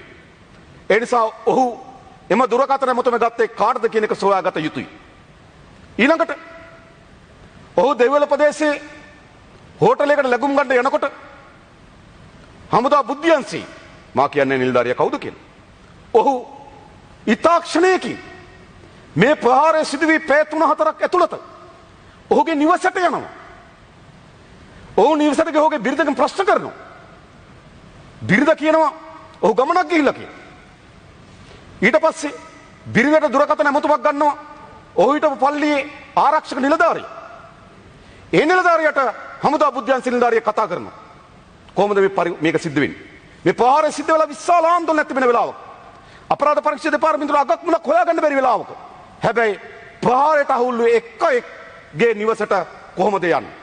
ඒ නිසා ඔහු එම දුරකථන නමුතම ගත්තේ කාටද කියන එක සොයාගත යුතුයි. ඊළඟට ඔහු දෙව්වැල ප්‍රදේශයේ හෝටලයකට ලැබුම් ගන්න යනකොට හමුදා බුද්ධ්‍යංශී මා කියන්නේ නිලධාරියා කවුද කියලා. ඔහු ඉතාක්ෂණයකින් මේ ප්‍රහාරය සිදු වී පැය 3-4ක් ඇතුළත ඔහුගේ නිවසට යනවා. ඔහු නිවසට ගිහ ඔහුගේ බිරිඳගෙන් ප්‍රශ්න කරනවා. බිරිඳ කියනවා ඔහු ගමනක් ගිහිල්ලා කියලා. ඊට පස්සේ බිරිඳට දුරකථන ඇමතුමක් ගන්නවා. ඔහු හිටපු පල්ලියේ ආරක්ෂක නිලධාරියා. ඒ නිලධාරියට හමුදා බුද්ධ්‍යංශ නිලධාරියා කතා කරනවා. කොහොමද මේක සිද්ධ වෙන්නේ? මේ ප්‍රහාරය සිද්ධ වෙලා විශාල ආందోලනයක් තිබෙන වෙලාවක. අපරාධ පරීක්ෂණ දෙපාර්තමේන්තුවේ අගක් මුලක් හොයාගන්න බැරි වෙලාවක. හැබැයි ප්‍රහාරයට අහුල්ලු එක්කගේ නිවසට කොහොමද යන්නේ?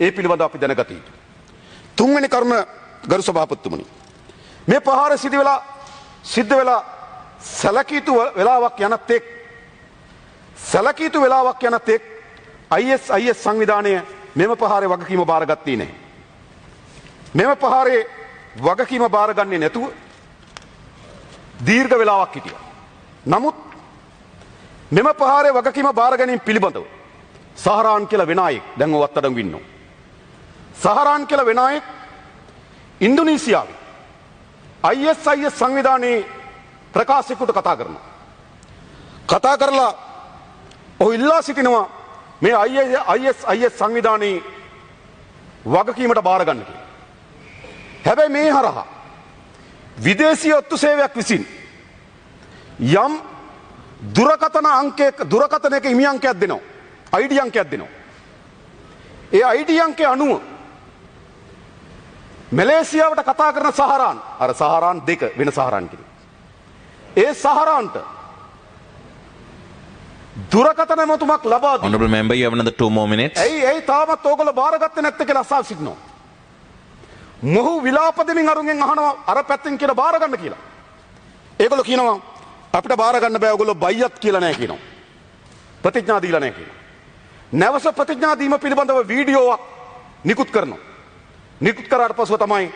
ඒ පිළිබඳව අපි දැනගත යුතුයි. තුන්වෙනි කරුණ ගරු සභාපතිතුමනි. මේ ප්‍රහාරය සිද්ධ වෙලා සැලකියුතු වෙලාවක් යන තෙක් IS සංවිධානය මෙම ප්‍රහාරයේ වගකීම බාරගත්තේ නැහැ. මෙම ප්‍රහාරයේ වගකීම බාරගන්නේ නැතුව දීර්ඝ වෙලාවක් හිටියා. නමුත් මෙම ප්‍රහාරයේ වගකීම බාර ගැනීම පිළිබඳව සහරාන් කියලා වෙන අයෙක් දැන් ඔය අත්අඩංගු ඉන්නවා. සහරාන් කියලා වෙන අයෙක් ඉන්දුනීසියාවේ IS සංවිධානයේ ප්‍රකාශකයට කතා කරනවා. කතා කරලා ඔහු ඉල්ලා සිටිනවා මේ IS සංවිධානයේ වගකීමට බාර ගන්න කියලා. හැබැයි මේ හරහා විදේශීය ඔත්තු සේවයක් විසින් යම් දුරකථනයක හිමි අංකයක් දෙනවා. ID අංකයක් දෙනවා. ඒ ID අංකය අනුව මැලේසියාවට කතා කරන සහරාන් අර සහරාන් දෙක වෙන සහරාන් කෙනෙක්. ඒ සහරාන්ට දුරකථන මතුමක් ලබා දී. Honorable member, you have another 2 more minutes. ඇයි තාමත් ඕගොල්ලෝ බාරගත්තේ නැත්තේ කියලා අසා සිටිනවා. මොහු විලාප දෙමින් අරුන්ගෙන් අහනවා අර පැත්තෙන් කියලා බාර ගන්න කියලා. ඒගොල්ලෝ කියනවා අපිට බාර ගන්න බෑ ඔයගොල්ලෝ බයියත් කියලා නැහැ කියනවා. ප්‍රතිඥා දීලා නැහැ කියනවා. නැවස ප්‍රතිඥා දීම පිළිබඳව වීඩියෝවක් නිකුත් කරනවා. නිකුත් කරාට පසුව තමයි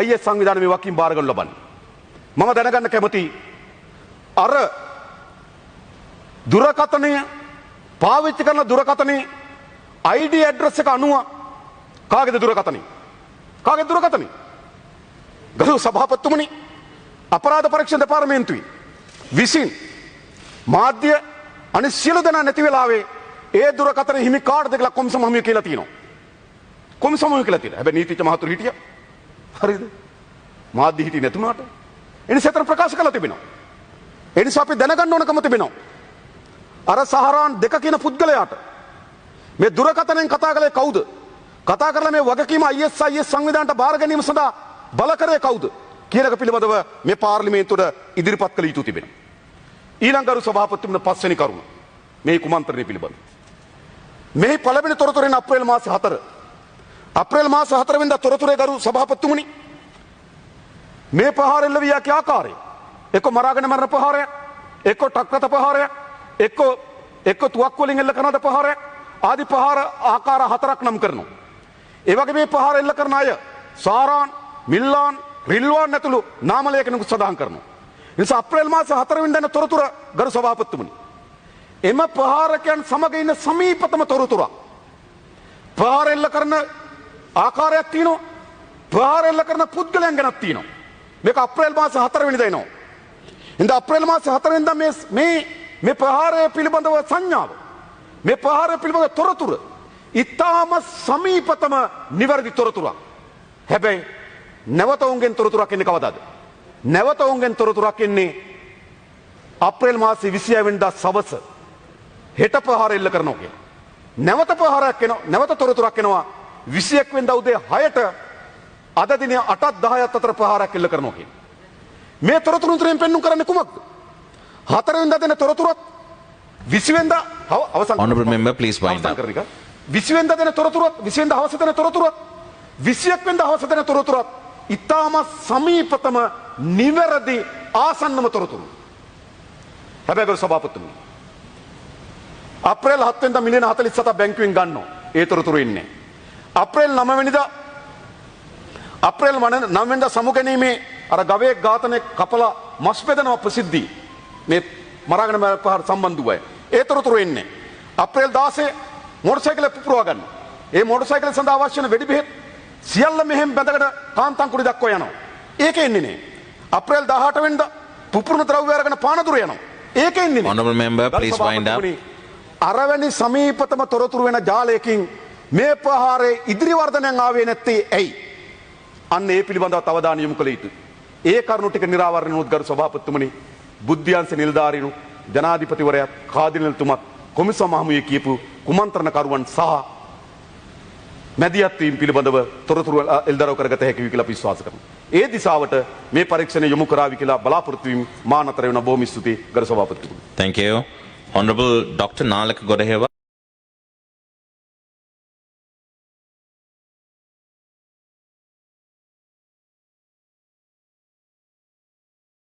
IS සංවිධානය මේ වකින් බාර ගන්න ලබන්නේ. මම දැනගන්න කැමතියි අර දුරකථනය පාවිච්චි කරන දුරකථනයේ ID ඇඩ්‍රස් එක අනුව කාගේද දුරකථනය? කාගේ දුරකථනය? ගරු සභාපතිතුමනි අපරාධ පරීක්ෂණ දෙපාර්තමේන්තුවේ විසින් මාධ්‍ය අනිත් සියලු දෙනා නැති වෙලාවේ ඒ දුරකථන හිමි කාටද කියලා කොමිසම හමුවේ කියලා තියෙනවා. කොමිසම හමුවේ කියලා තියෙනවා. හැබැයි නීතිඥ මහතුරු හිටියා. හරිද? මාධ්‍ය හිටියේ නැතුණාට එනිසා අතර ප්‍රකාශ කළා තිබෙනවා. එනිසා අපි දැනගන්න ඕනකම තිබෙනවා. අර සහරාන් දෙක කියන පුද්ගලයාට මේ දුරකථනයෙන් කතා කළේ කවුද? කතා කරලා මේ වගකීම IS සංවිධානයට බාර ගැනීම සඳහා බල කරේ කවුද? කියන එක පිළිබඳව මේ පාර්ලිමේන්තුවට ඉදිරිපත් කළ යුතු තිබෙනවා. ඊළඟ ගරු සභාපතිතුමනි පස්වෙනි කරුණ මේ කුමන්ත්‍රණය පිළිබඳව. මේ පළවෙනි තොරතුරෙන් අප්‍රේල් මාසේ 4 අප්‍රේල් මාස 4 වෙනිදා තොරතුරේ ගරු සභාපතිතුමනි මේ ප්‍රහාර එල්ල වී යකි ආකාරය එක්ක මරාගෙන මරන ප්‍රහාරයක් එක්ක ටක්කත ප්‍රහාරයක් එක්ක තුවක්කු වලින් එල්ල කරන ප්‍රහාරයක් ආදි ප්‍රහාර ආකාර 4ක් නම් කරනවා. ඒ වගේ මේ ප්‍රහාර එල්ල කරන අය සාරාන් මිල්ලාන් රිල්වාන් ඇතුළු නාම ලේඛනකුත් සඳහන් කරනවා. ඒ නිසා අප්‍රේල් මාස 4 වෙනිදා තොරතුර ගරු සභාපතිතුමනි එම ප්‍රහාරකයන් සමග ඉන්න සමීපතම තොරතුරක්. ප්‍රහාර එල්ල කරන ආකාරයක් තියෙනවා. ප්‍රහාර එල්ල කරන පුද්ගලයන් ගැනත් තියෙනවා. මේක අප්‍රේල් මාස 4 වෙනිදා එනවා. ඉතින් අප්‍රේල් මාස 4 වෙනිදා මේ ප්‍රහාරය පිළිබඳව සංඥාව මේ ප්‍රහාරය පිළිබඳව තොරතුර ඉතාම සමීපතම නිවැරදි තොරතුරක්. හැබැයි නැවත උන්ගෙන් තොරතුරක් එන්නේ කවදාද? නැවත උන්ගෙන් තොරතුරක් එන්නේ අප්‍රේල් මාසේ 26 වෙනිදා සවස හෙට ප්‍රහාර එල්ල කරනවා කියලා. නැවත ප්‍රහාරයක් එනවා. නැවත තොරතුරක් එනවා 21 වෙනිදා උදේ 6ට අද දිනේ 8ත් 10ත් අතර ප්‍රහාරයක් එල්ල කරනවා කියලා. මේ තොරතුරු තුනෙන් පෙන්වු කරන්නේ කුමක්ද? 4 වෙනිදා දෙන තොරතුරත් 20 වෙනිදා අවසන්. Honorable member, please wind up. 20 වෙනිදා දෙන තොරතුරත් 20 වෙනිදා හවස දෙන තොරතුරත් 21 වෙනිදා හවස දෙන තොරතුරත් ඉතාම සමීපතම නිවැරදි ආසන්නම තොරතුරු. හැබැයි ගරු සභාපතිතුමනි අප්‍රේල් 7 වෙනිදා මිලියන 47ක් බැංකුවෙන් ගන්නවා. ඒ තොරතුරු ඉන්නේ. අප්‍රේල් 9 වෙනිදා සමුගැනීමේ අර ගවයෙක් ඝාතනයේ කපලා මස් බෙදනවා ප්‍රසිද්ධි මේ මරාගෙන මරන ප්‍රහාර සම්බන්ධව ඒ තොරතුරු එන්නේ. අප්‍රේල් 16 මොටරසයිකලය පුපුරවා ගන්න. ඒ මොටරසයිකලය සඳහා අවශ්‍ය වෙන වෙඩි බෙහෙත් සියල්ල මෙහෙම බැඳගෙන කාන්තන් කුඩි දක්වා යනවා. ඒක එන්නේ නේ. අප්‍රේල් 18 වෙනිදා පුපුරන ද්‍රව්‍ය අරගෙන පානදුර යනවා. ඒක එන්නේ නේ. Honorable member, please wind up. අරවැනි සමීපතම තොරතුරු වෙන ජාලයකින් මේ ප්‍රහාරයේ ඉදිරි වර්ධනයක් ආවේ නැත්තේ ඇයි? අන්න ඒ පිළිබඳව අවධානය යොමු කළ යුතුයි. ඒ කරුණු ටික නිරාවරණය වුණොත් ගරු සභාපතිතුමනි බුද්ධ්‍යංශ නිලධාරීනු ජනාධිපතිවරයා කාදිනල්තුමත් කොමිසම හමුවේ කියපු කුමන්ත්‍රණකරුවන් සහ මැදිහත් වීම පිළිබඳව තොරතුරු එල්දරව් කරගත හැකි වේ කියලා අපි විශ්වාස කරනවා. ඒ දිශාවට මේ පරීක්ෂණය යොමු කරાવી කියලා බලාපොරොත්තු වීම මා නතර වෙන බොහොම ස්තුතියි ගරු සභාපතිතුමනි. Thank you. Honorable Dr. Nalaka Godaheva.